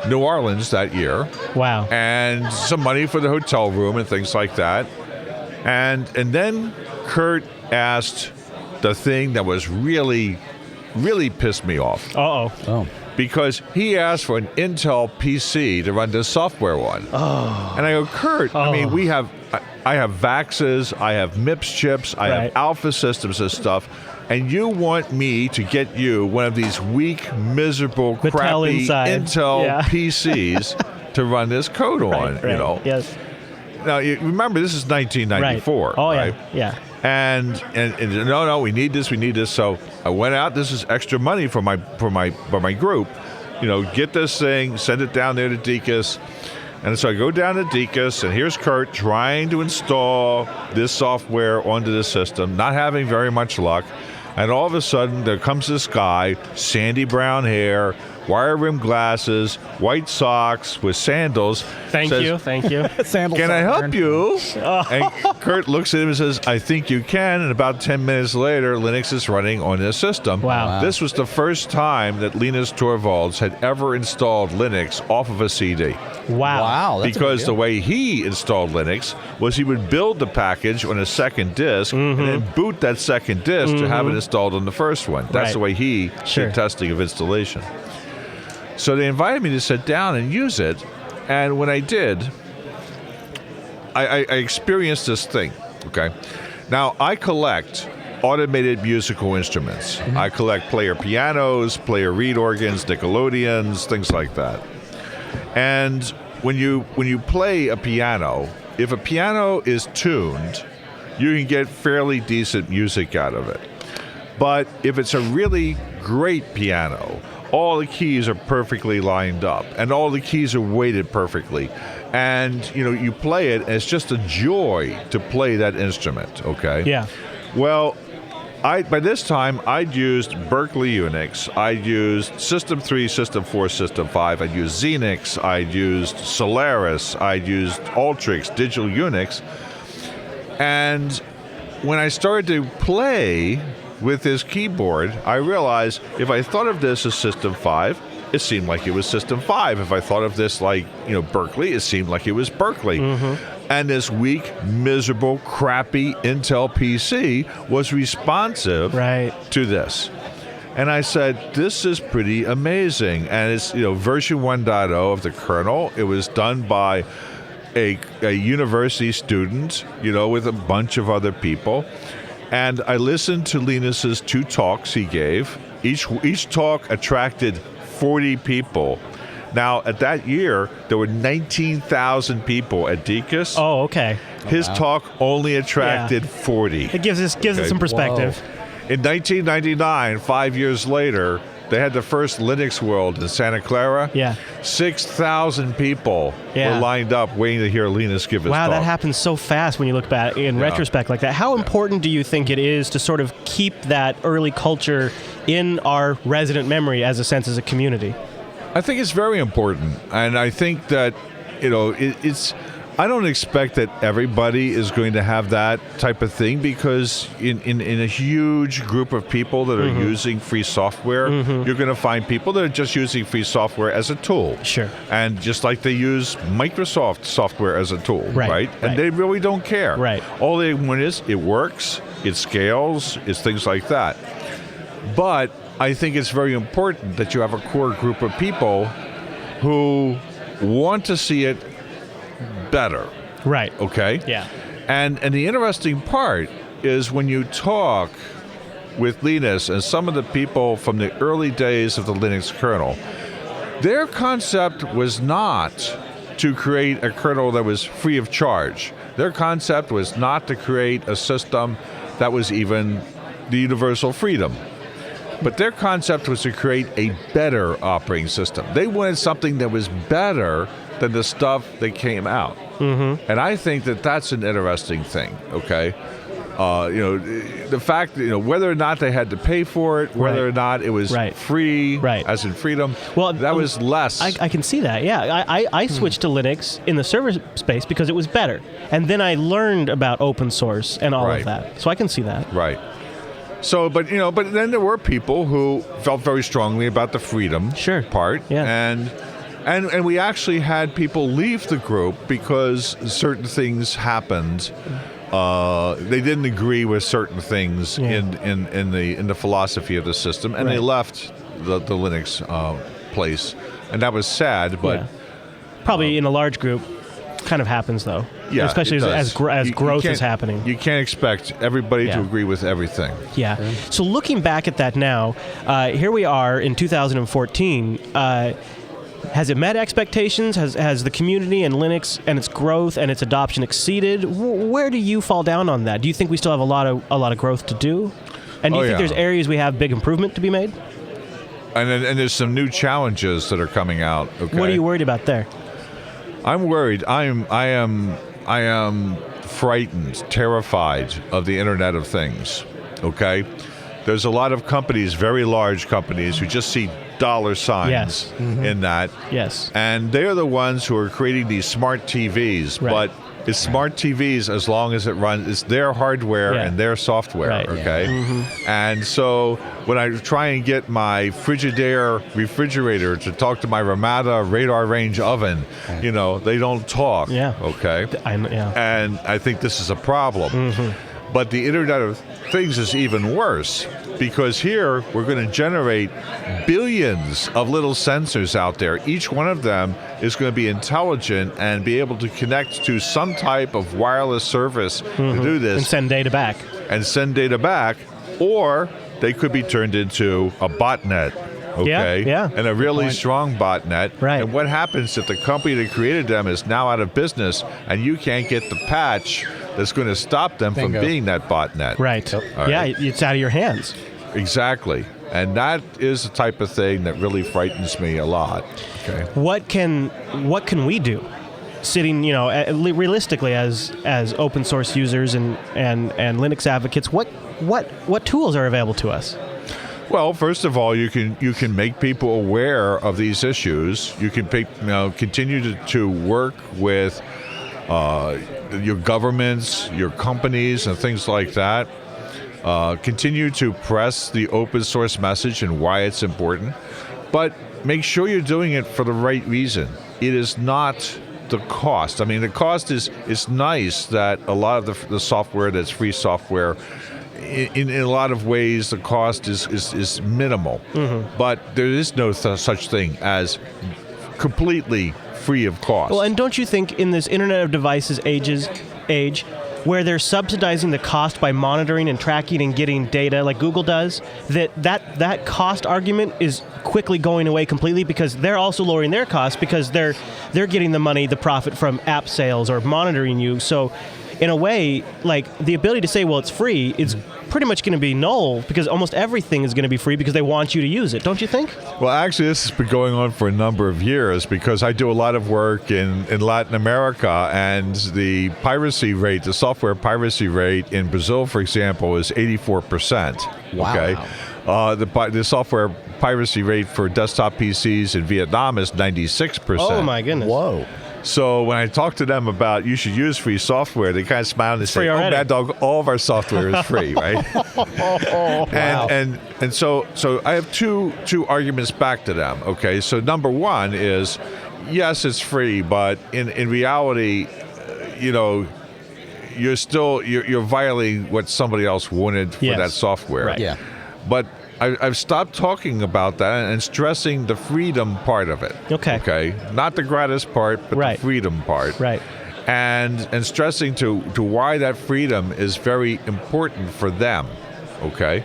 New Orleans that year. Wow. And some money for the hotel room and things like that. And then Kurt asked the thing that was really pissed me off. Oh. Because he asked for an Intel PC to run this software on. Oh. And I go, Kurt, I mean, I have VAXs, I have MIPS chips, I have Alpha systems and stuff, and you want me to get you one of these weak, miserable, crappy Intel PCs to run this code on, Yes. Now, you remember, this is 1994. Right. Oh, right? Yeah. And no, we need this. So I went out. This is extra money for my group. Get this thing, send it down there to DECUS. And so I go down to DECUS, and here's Kurt trying to install this software onto the system, not having very much luck. And all of a sudden, there comes this guy, sandy brown hair, wire rimmed glasses, white socks with sandals. Thank you. Sandals. Can I help you? And Kurt looks at him and says, I think you can. And about 10 minutes later, Linux is running on this system. Wow. This was the first time that Linus Torvalds had ever installed Linux off of a CD. Wow. That's because the way he installed Linux was he would build the package on a second disk and then boot that second disk to have it installed on the first one. That's the way he did testing of installation. So they invited me to sit down and use it, and when I did, I experienced this thing, okay? Now, I collect automated musical instruments. I collect player pianos, player reed organs, Nickelodeons, things like that. And when you play a piano, if a piano is tuned, you can get fairly decent music out of it. But if it's a really great piano, all the keys are perfectly lined up, and all the keys are weighted perfectly. And, you play it, and it's just a joy to play that instrument, okay? Yeah. Well, by this time, I'd used Berkeley Unix, I'd used System 3, System 4, System 5, I'd used Xenix, I'd used Solaris, I'd used Ultrix, Digital Unix. And when I started to play with this keyboard, I realized if I thought of this as System 5, it seemed like it was System 5. If I thought of this like, Berkeley, it seemed like it was Berkeley. And this weak, miserable, crappy Intel PC was responsive to this. And I said, this is pretty amazing. And it's, version 1.0 of the kernel. It was done by a university student, with a bunch of other people. And I listened to Linus's 2 talks he gave. Each talk attracted 40 people. Now, at that year, there were 19,000 people at DECUS. Oh, okay. His talk only attracted 40. It gives it some perspective. Whoa. In 1999, 5 years later, they had the first Linux World in Santa Clara. Yeah. 6,000 people were lined up waiting to hear Linus give his talk. Wow, that happens so fast when you look back in retrospect like that. How important do you think it is to sort of keep that early culture in our resident memory as a community? I think it's very important. And I think that, it's... I don't expect that everybody is going to have that type of thing, because in a huge group of people that are using free software, you're going to find people that are just using free software as a tool. Sure. And just like they use Microsoft software as a tool, Right. And they really don't care. Right. All they want is it works, it scales, it's things like that. But I think it's very important that you have a core group of people who want to see it better. Right. Okay? Yeah. And the interesting part is when you talk with Linus and some of the people from the early days of the Linux kernel, their concept was not to create a kernel that was free of charge. Their concept was not to create a system that was even the universal freedom. But their concept was to create a better operating system. They wanted something that was better than the stuff that came out. And I think that that's an interesting thing, okay? The fact, whether or not they had to pay for it, whether or not it was free, as in freedom, that was less. I can see that, yeah. I switched to Linux in the server space because it was better. And then I learned about open source and all of that. So I can see that. Right. So, but then there were people who felt very strongly about the freedom part. Yeah. And we actually had people leave the group because certain things happened. They didn't agree with certain things in the philosophy of the system, and they left the Linux place, and that was sad. But probably in a large group, kind of happens though. Yeah, especially as growth is happening. You can't expect everybody to agree with everything. Yeah. So looking back at that now, here we are in 2014. Has it met expectations? Has the community and Linux and its growth and its adoption exceeded? Where do you fall down on that? Do you think we still have a lot of growth to do? And do you think there's areas we have big improvement to be made? And there's some new challenges that are coming out. Okay? What are you worried about there? I'm worried. I am frightened, terrified of the Internet of Things. Okay? There's a lot of companies, very large companies, who just see dollar signs in that. Yes. And they're the ones who are creating these smart TVs. But it's smart TVs as long as it runs. It's their hardware and their software. Okay. And so when I try and get my Frigidaire refrigerator to talk to my Ramada radar range oven, they don't talk. Yeah. Okay. And I think this is a problem. But the Internet of Things is even worse, because here we're going to generate billions of little sensors out there. Each one of them is going to be intelligent and be able to connect to some type of wireless service to do this. And send data back. Or they could be turned into a botnet. Okay. Yeah. And a really strong botnet. Right. And what happens if the company that created them is now out of business and you can't get the patch that's going to stop them from being that botnet? Right. Yeah, it's out of your hands. Exactly. And that is the type of thing that really frightens me a lot. Okay. What can we do? Sitting, realistically as open source users and Linux advocates, what tools are available to us? Well, first of all, you can make people aware of these issues. You can continue to work with your governments, your companies, and things like that. Continue to press the open source message and why it's important, but make sure you're doing it for the right reason. It is not the cost. I mean, the cost is nice that a lot of the software that's free software, in a lot of ways, the cost is minimal. But there is no such thing as completely free of cost. Well, and don't you think in this Internet of Devices age, where they're subsidizing the cost by monitoring and tracking and getting data like Google does, that cost argument is quickly going away completely, because they're also lowering their costs because they're getting the money, the profit from app sales or monitoring you. So in a way, like the ability to say, well, it's free, it's pretty much going to be null, because almost everything is going to be free because they want you to use it, don't you think? Well, actually, this has been going on for a number of years, because I do a lot of work in Latin America, and the piracy rate, the software piracy rate in Brazil, for example, is 84%. Wow. Okay. The software piracy rate for desktop PCs in Vietnam is 96%. Oh, my goodness. Whoa. So when I talk to them about you should use free software, they kind of smile and say, free "Oh, already." Mad Dog, all of our software is free, right?" And so I have two arguments back to them. Okay, so number one is, yes, it's free, but in reality, you're still you're violating what somebody else wanted for that software. Right. Yeah. But I've stopped talking about that and stressing the freedom part of it. Okay. Not the gratis part, but the freedom part. Right. And stressing to why that freedom is very important for them. Okay.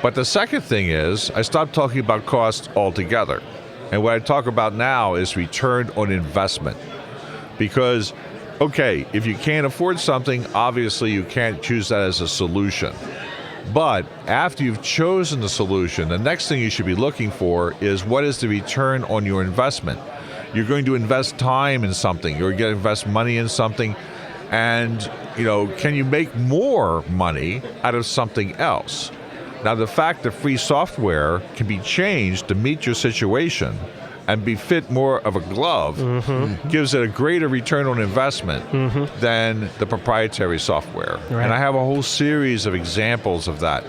But the second thing is I stopped talking about cost altogether. And what I talk about now is return on investment. Because, okay, if you can't afford something, obviously you can't choose that as a solution. But after you've chosen the solution, the next thing you should be looking for is what is the return on your investment. You're going to invest time in something. You're going to invest money in something. And, can you make more money out of something else? Now, the fact that free software can be changed to meet your situation and be fit more of a glove gives it a greater return on investment than the proprietary software. Right. And I have a whole series of examples of that.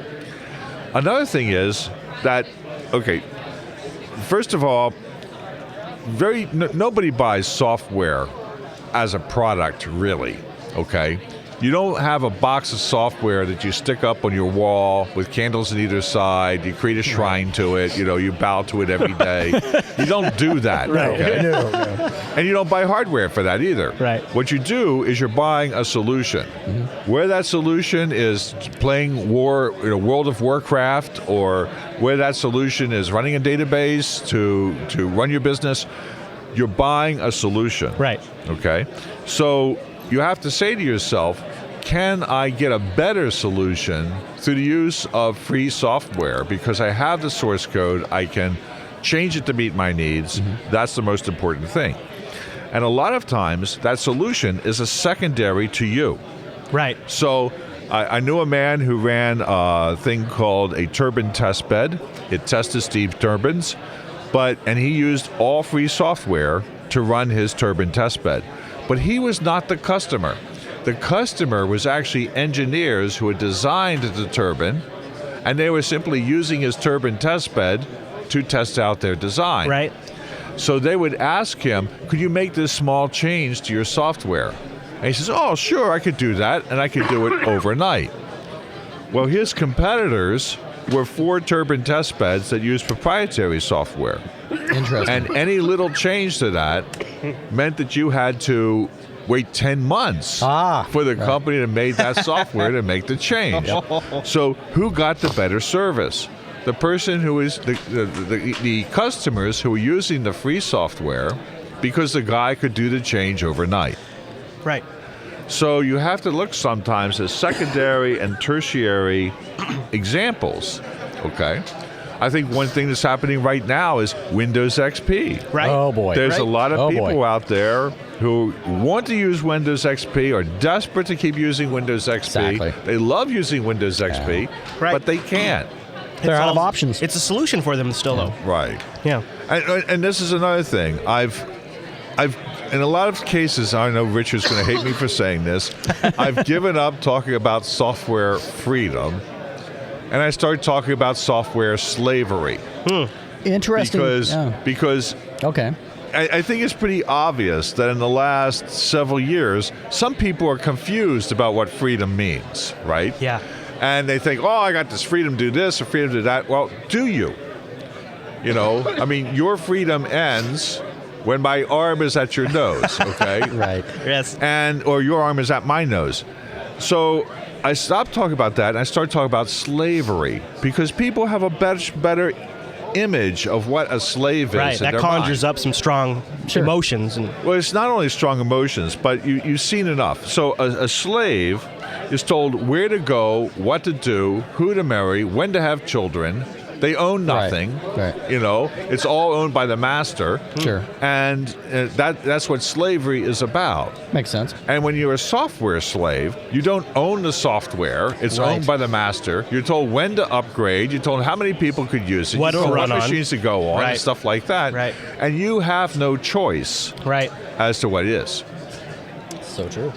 Another thing is that, okay, first of all, nobody buys software as a product, really, okay? You don't have a box of software that you stick up on your wall with candles on either side. You create a shrine to it. You bow to it every day. You don't do that. Right. Okay? No. And you don't buy hardware for that either. Right. What you do is you're buying a solution. Where that solution is playing World of Warcraft, or where that solution is running a database to run your business, you're buying a solution. Right. Okay. So you have to say to yourself, can I get a better solution through the use of free software? Because I have the source code, I can change it to meet my needs. That's the most important thing. And a lot of times, that solution is a secondary to you. Right. So I knew a man who ran a thing called a turbine test bed. It tested steam turbines, and he used all free software to run his turbine test bed. But he was not the customer. The customer was actually engineers who had designed the turbine, and they were simply using his turbine test bed to test out their design. Right. So they would ask him, could you make this small change to your software? And he says, oh, sure, I could do that, and I could do it overnight. Well, his competitors were 4 turbine test beds that used proprietary software. Interesting. And any little change to that meant that you had to wait 10 months for the company that made that software to make the change. So who got the better service? The person who is the customers who were using the free software, because the guy could do the change overnight. Right. So you have to look sometimes at secondary and tertiary examples, okay? I think one thing that's happening right now is Windows XP. Right. Oh, boy. There's a lot of people boy. out there who want to use Windows XP, are desperate to keep using Windows XP. Exactly. They love using Windows XP, but they can't. They're out of options. It's a solution for them still, though. Right. Yeah. And this is another thing. I've in a lot of cases, I know Richard's going to hate me for saying this, I've given up talking about software freedom, and I started talking about software slavery. Interesting. Because okay. I think it's pretty obvious that in the last several years, some people are confused about what freedom means, right? Yeah. And they think, oh, I got this freedom to do this or freedom to do that. Well, do you? I mean, your freedom ends when my arm is at your nose, okay? Right. Yes. Or your arm is at my nose. So I stopped talking about that and I started talking about slavery, because people have a better image of what a slave is. Right. In That their conjures mind. up some strong emotions. Well, it's not only strong emotions, but you've seen enough. So a slave is told where to go, what to do, who to marry, when to have children, They own nothing. Right. You know, it's all owned by the master. Sure. And that's what slavery is about. Makes sense. And when you're a software slave, you don't own the software. It's Right. owned by the master. You're told when to upgrade. You're told how many people could use it. What to You're told run what on. machines to go on Right. and stuff like that. Right. And you have no choice Right. as to what it is. So true.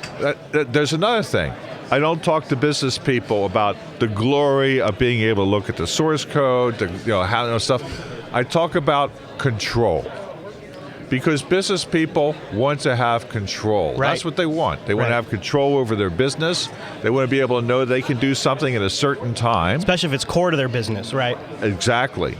There's another thing. I don't talk to business people about the glory of being able to look at the source code, how stuff. I talk about control. Because business people want to have control. Right. That's what they want. They want Right. to have control over their business. They want to be able to know they can do something at a certain time. Especially if it's core to their business, right? Exactly.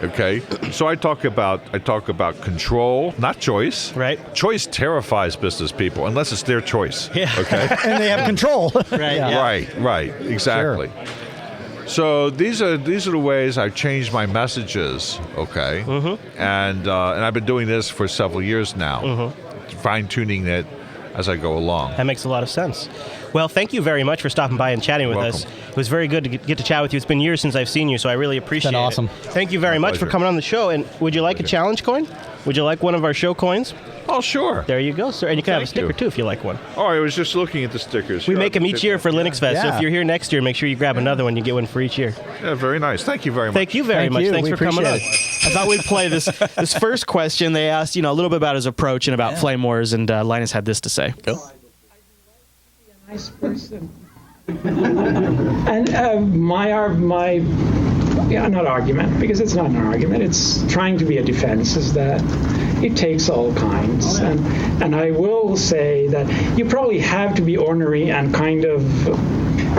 Okay. So I talk about control, not choice. Right. Choice terrifies business people unless it's their choice. Yeah. Okay. And they have control. Right. Yeah. Right. Exactly. So these are the ways I've changed my messages. Okay. Mm-hmm. And I've been doing this for several years now, fine tuning it as I go along. That makes a lot of sense. Well, thank you very much for stopping by and chatting with us. It was very good to get to chat with you. It's been years since I've seen you, so I really appreciate been awesome. it. Thank you very much for pleasure. coming on the show. And would you like a challenge coin? Would you like one of our show coins? Oh, sure. There you go, sir. And you can have a Thank sticker, you. too, if you like one. Oh, I was just looking at the stickers. We Sure, make them each year for Linux Fest, so Yeah. if you're here next year, make sure you grab another one. You get one for each year. Yeah, very nice. Thank you very much. Thank you very Thank much. you. Thanks We for coming on. appreciate I thought we'd play this first question. They asked, a little bit about his approach and about Flame Wars, and Linus had this to say. Go. Nice person. And my not argument, because it's not an argument, it's trying to be a defense, is that it takes all kinds. And I will say that you probably have to be ornery and kind of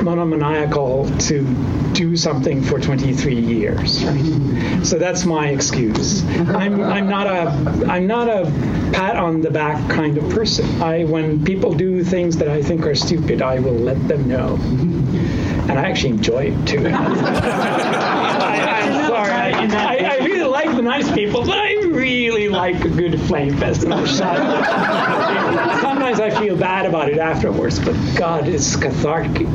monomaniacal to do something for 23 years. Right? So that's my excuse. I'm not a pat on the back kind of person. When people do things that I think are stupid, I will let them know. And I actually enjoy it too. I'm sorry. I really like the nice people, but I really like a good flame fest. Sometimes I feel bad about it afterwards, but God, it's cathartic.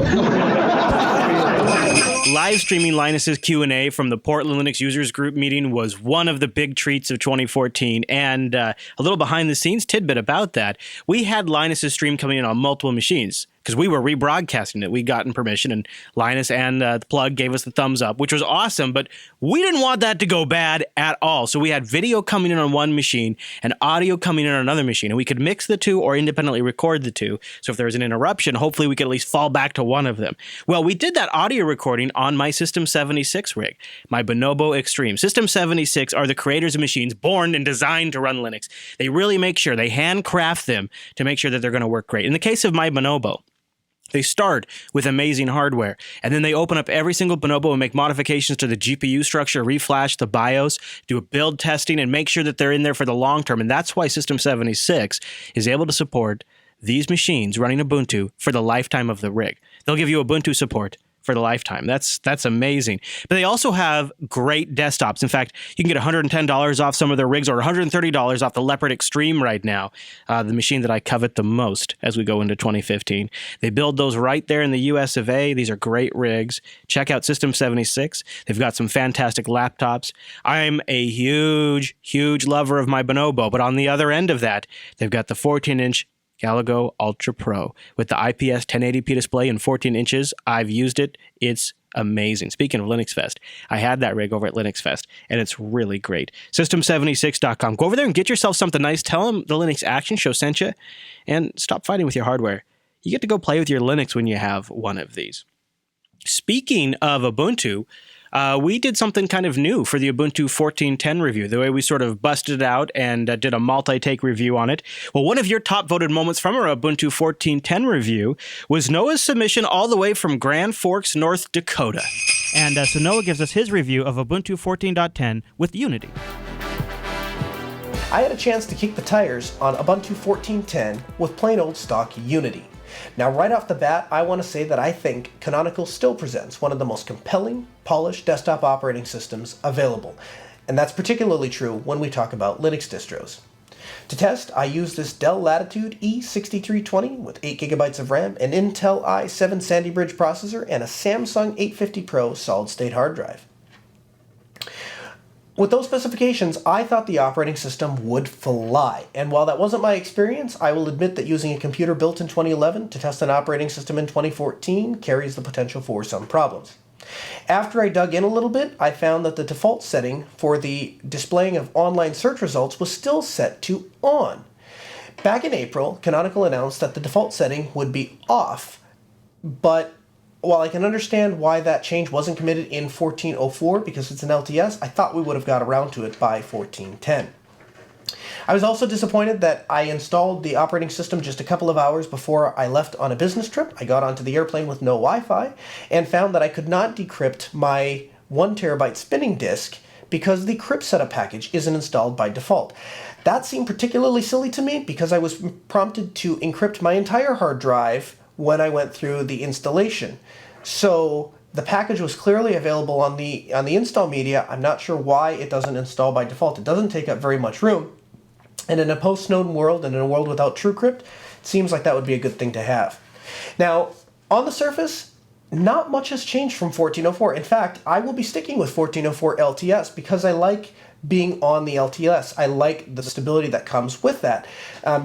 Live streaming Linus's Q&A from the Portland Linux Users Group meeting was one of the big treats of 2014. And a little behind-the-scenes tidbit about that, we had Linus's stream coming in on multiple machines because we were rebroadcasting it. We'd gotten permission, and Linus and the plug gave us the thumbs up, which was awesome, but we didn't want that to go bad at all. So we had video coming in on one machine and audio coming in on another machine, and we could mix the two or independently record the two. So if there was an interruption, hopefully we could at least fall back to one of them. Well, we did that audio recording on my System 76 rig, my Bonobo Extreme. System 76 are the creators of machines born and designed to run Linux. They really make sure, they handcraft them to make sure that they're going to work great. In the case of my Bonobo, they start with amazing hardware, and then they open up every single Bonobo and make modifications to the GPU structure, reflash the BIOS, do a build testing, and make sure that they're in there for the long term. And that's why System 76 is able to support these machines running Ubuntu for the lifetime of the rig. They'll give you Ubuntu support for the lifetime. That's amazing. But they also have great desktops. In fact, you can get $110 off some of their rigs or $130 off the Leopard Extreme right now, the machine that I covet the most as we go into 2015. They build those right there in the US of A. These are great rigs. Check out System 76. They've got some fantastic laptops. I'm a huge, huge lover of my Bonobo, but on the other end of that, they've got the 14-inch Galago Ultra Pro with the IPS 1080p display in 14 inches. I've used it. It's amazing. Speaking of Linux Fest, I had that rig over at Linux Fest, and it's really great. System76.com. Go over there and get yourself something nice. Tell them the Linux Action Show sent you, and stop fighting with your hardware. You get to go play with your Linux when you have one of these. Speaking of Ubuntu, we did something kind of new for the Ubuntu 14.10 review, the way we sort of busted it out and did a multi-take review on it. Well, one of your top voted moments from our Ubuntu 14.10 review was Noah's submission all the way from Grand Forks, North Dakota. And so Noah gives us his review of Ubuntu 14.10 with Unity. I had a chance to kick the tires on Ubuntu 14.10 with plain old stock Unity. Now, right off the bat, I want to say that I think Canonical still presents one of the most compelling, polished desktop operating systems available, and that's particularly true when we talk about Linux distros. To test, I used this Dell Latitude E6320 with 8GB of RAM, an Intel i7 Sandy Bridge processor, and a Samsung 850 Pro solid-state hard drive. With those specifications, I thought the operating system would fly. And while that wasn't my experience, I will admit that using a computer built in 2011 to test an operating system in 2014 carries the potential for some problems. After I dug in a little bit, I found that the default setting for the displaying of online search results was still set to on. Back in April, Canonical announced that the default setting would be off, but while I can understand why that change wasn't committed in 14.04 because it's an LTS, I thought we would have got around to it by 14.10. I was also disappointed that I installed the operating system just a couple of hours before I left on a business trip. I got onto the airplane with no Wi-Fi and found that I could not decrypt my 1 terabyte spinning disk because the crypt setup package isn't installed by default. That seemed particularly silly to me because I was prompted to encrypt my entire hard drive when I went through the installation. So the package was clearly available on the install media. I'm not sure why it doesn't install by default. It doesn't take up very much room. And in a post-Snowden world and in a world without TrueCrypt, it seems like that would be a good thing to have. Now, on the surface, not much has changed from 14.04. In fact, I will be sticking with 14.04 LTS because I like being on the LTS. I like the stability that comes with that.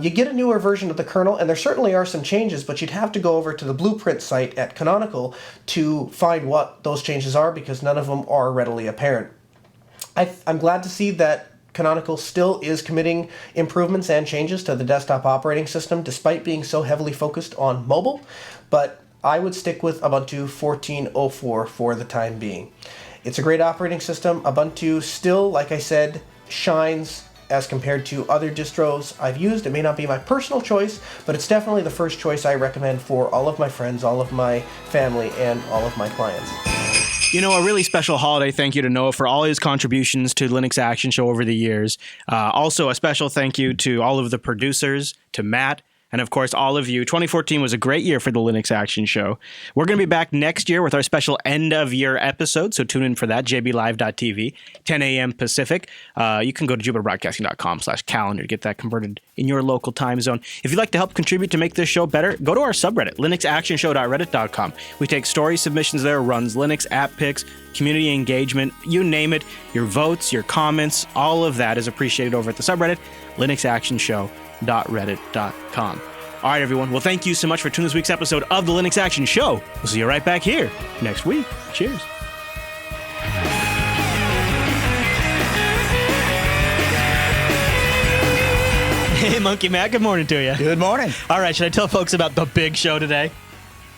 You get a newer version of the kernel, and there certainly are some changes, but you'd have to go over to the Blueprint site at Canonical to find what those changes are because none of them are readily apparent. I'm glad to see that Canonical still is committing improvements and changes to the desktop operating system despite being so heavily focused on mobile, but I would stick with Ubuntu 14.04 for the time being. It's a great operating system. Ubuntu still, like I said, shines as compared to other distros I've used. It may not be my personal choice, but it's definitely the first choice I recommend for all of my friends, all of my family, and all of my clients. You know, a really special holiday thank you to Noah for all his contributions to Linux Action Show over the years. Also, a special thank you to all of the producers, to Matt, and of course, all of you. 2014 was a great year for the Linux Action Show. We're going to be back next year with our special end-of-year episode, so tune in for that, jblive.tv, 10 a.m. Pacific. You can go to jupiterbroadcasting.com/calendar to get that converted in your local time zone. If you'd like to help contribute to make this show better, go to our subreddit, linuxactionshow.reddit.com. We take story submissions there, runs Linux, app picks, community engagement, you name it, your votes, your comments, all of that is appreciated over at the subreddit, linuxactionshow.reddit.com. All right, everyone. Well, thank you so much for tuning this week's episode of the Linux Action Show. We'll see you right back here next week. Cheers. Hey, Monkey Matt. Good morning to you. Good morning. All right. Should I tell folks about the big show today?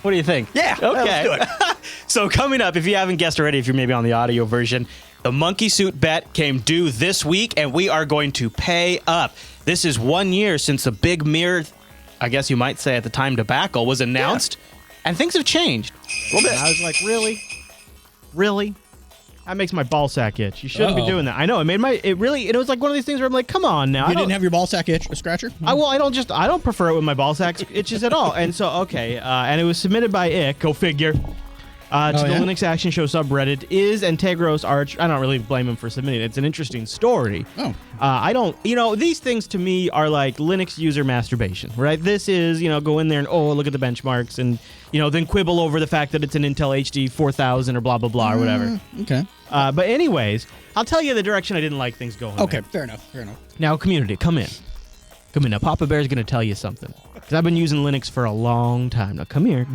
What do you think? Yeah. Okay. Let's do it. So coming up, if you haven't guessed already, if you're maybe on the audio version, the Monkey Suit bet came due this week, and we are going to pay up. This is 1 year since the big mirror, I guess you might say at the time, debacle was announced, and things have changed a little bit. I was like, really? Really? That makes my ball sack itch. You shouldn't be doing that. I know. It was like one of these things where I'm like, come on now. You didn't have your ball sack itch, a scratcher? I don't prefer it when my ball sack itches at all. And so, okay. And it was submitted by Ick, go figure. To the Linux Action Show subreddit is Antegros Arch. I don't really blame him for submitting it. It's an interesting story. These things to me are like Linux user masturbation, right? This is, go in there and, look at the benchmarks and, then quibble over the fact that it's an Intel HD 4000 or blah, blah, blah, or whatever. Okay. But anyways, I'll tell you the direction I didn't like things going. Okay, fair enough. Now, community, come in. Now, Papa Bear's going to tell you something. Because I've been using Linux for a long time. Now, come here. All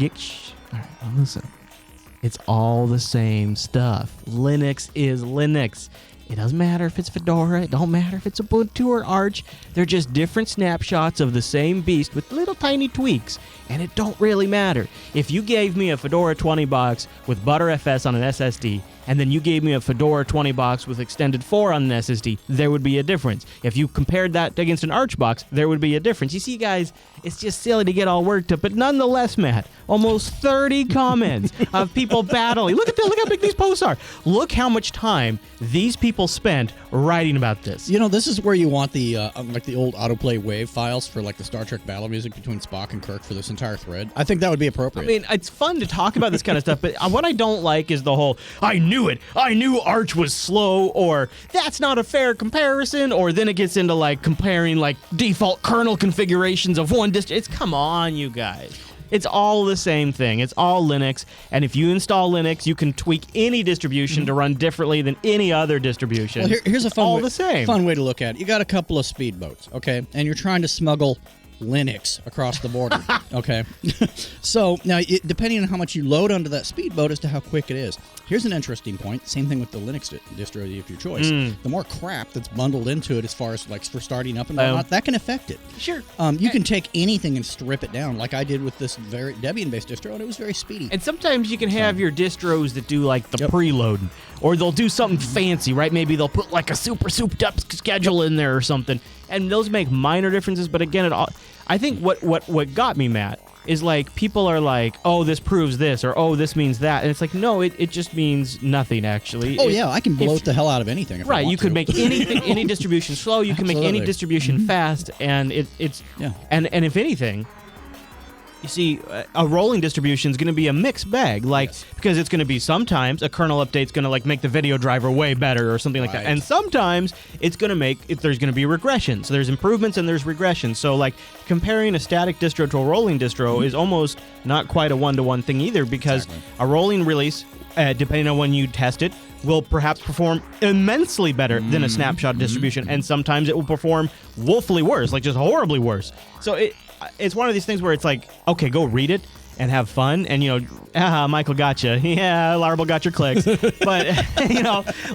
right, now listen. It's all the same stuff. Linux is Linux. It doesn't matter if it's Fedora. It don't matter if it's Ubuntu or Arch. They're just different snapshots of the same beast with little tiny tweaks. And it don't really matter. If you gave me a Fedora 20 box with Btrfs on an SSD, and then you gave me a Fedora 20 box with Extended 4 on an SSD, there would be a difference. If you compared that against an Arch box, there would be a difference. You see, guys, it's just silly to get all worked up, but nonetheless, Matt, almost 30 comments of people battling. Look how big these posts are. Look how much time these people spent writing about this. This is where you want the like the old autoplay wave files for like the Star Trek battle music between Spock and Kirk for this entire thread. I think that would be appropriate. I mean, it's fun to talk about this kind of stuff, but what I don't like is the whole, I knew it. I knew Arch was slow, or that's not a fair comparison, or then it gets into like comparing like default kernel configurations of one distro. It's come on, you guys. It's all the same thing. It's all Linux. And if you install Linux, you can tweak any distribution to run differently than any other distribution. Well, here's a fun way to look at it. You got a couple of speedboats, okay, and you're trying to smuggle Linux across the border, okay? So now, depending on how much you load onto that speedboat as to how quick it is. Here's an interesting point. Same thing with the Linux distro of your choice. The more crap that's bundled into it as far as like for starting up and whatnot, that can affect it. Sure. You can take anything and strip it down, like I did with this very Debian-based distro, and it was very speedy. And sometimes you can have your distros that do like the preloading, or they'll do something fancy, right? Maybe they'll put like a super souped up schedule in there or something, and those make minor differences. But again, I think what got me, Matt, is like people are like, oh, this proves this, or oh, this means that, and it's like, no, it just means nothing actually. Oh yeah, I can bloat the hell out of anything. If I want you could to. make anything, any distribution slow. You can make any distribution fast, and it's and if anything, you see, a rolling distribution is going to be a mixed bag, because it's going to be sometimes a kernel update's going to like make the video driver way better or something like that, and sometimes it's going to there's going to be regression. So there's improvements and there's regression. So like comparing a static distro to a rolling distro is almost not quite a one-to-one thing either, because a rolling release, depending on when you test it, will perhaps perform immensely better than a snapshot distribution, and sometimes it will perform woefully worse, like just horribly worse. So it's one of these things where it's like, okay, go read it and have fun, and Michael gotcha, yeah, Laravel got your clicks, but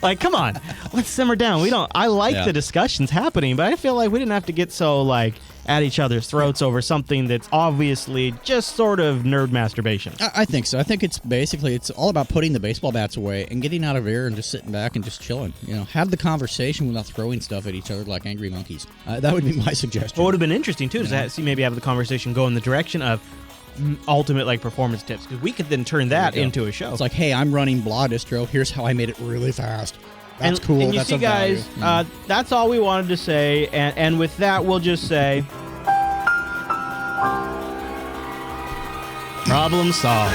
like, come on, let's simmer down. I like the discussions happening, but I feel like we didn't have to get so like at each other's throats over something that's obviously just sort of nerd masturbation. I think so. I think it's all about putting the baseball bats away and getting out of here and just sitting back and just chilling. Have the conversation without throwing stuff at each other like angry monkeys. That would be my suggestion. What would have been interesting too is to maybe have the conversation go in the direction of ultimate like performance tips, because we could then turn that into a show. It's like, hey, I'm running blah distro. Here's how I made it really fast. That's cool. And you that's see, guys, that's all we wanted to say. And with that, we'll just say, problem solved.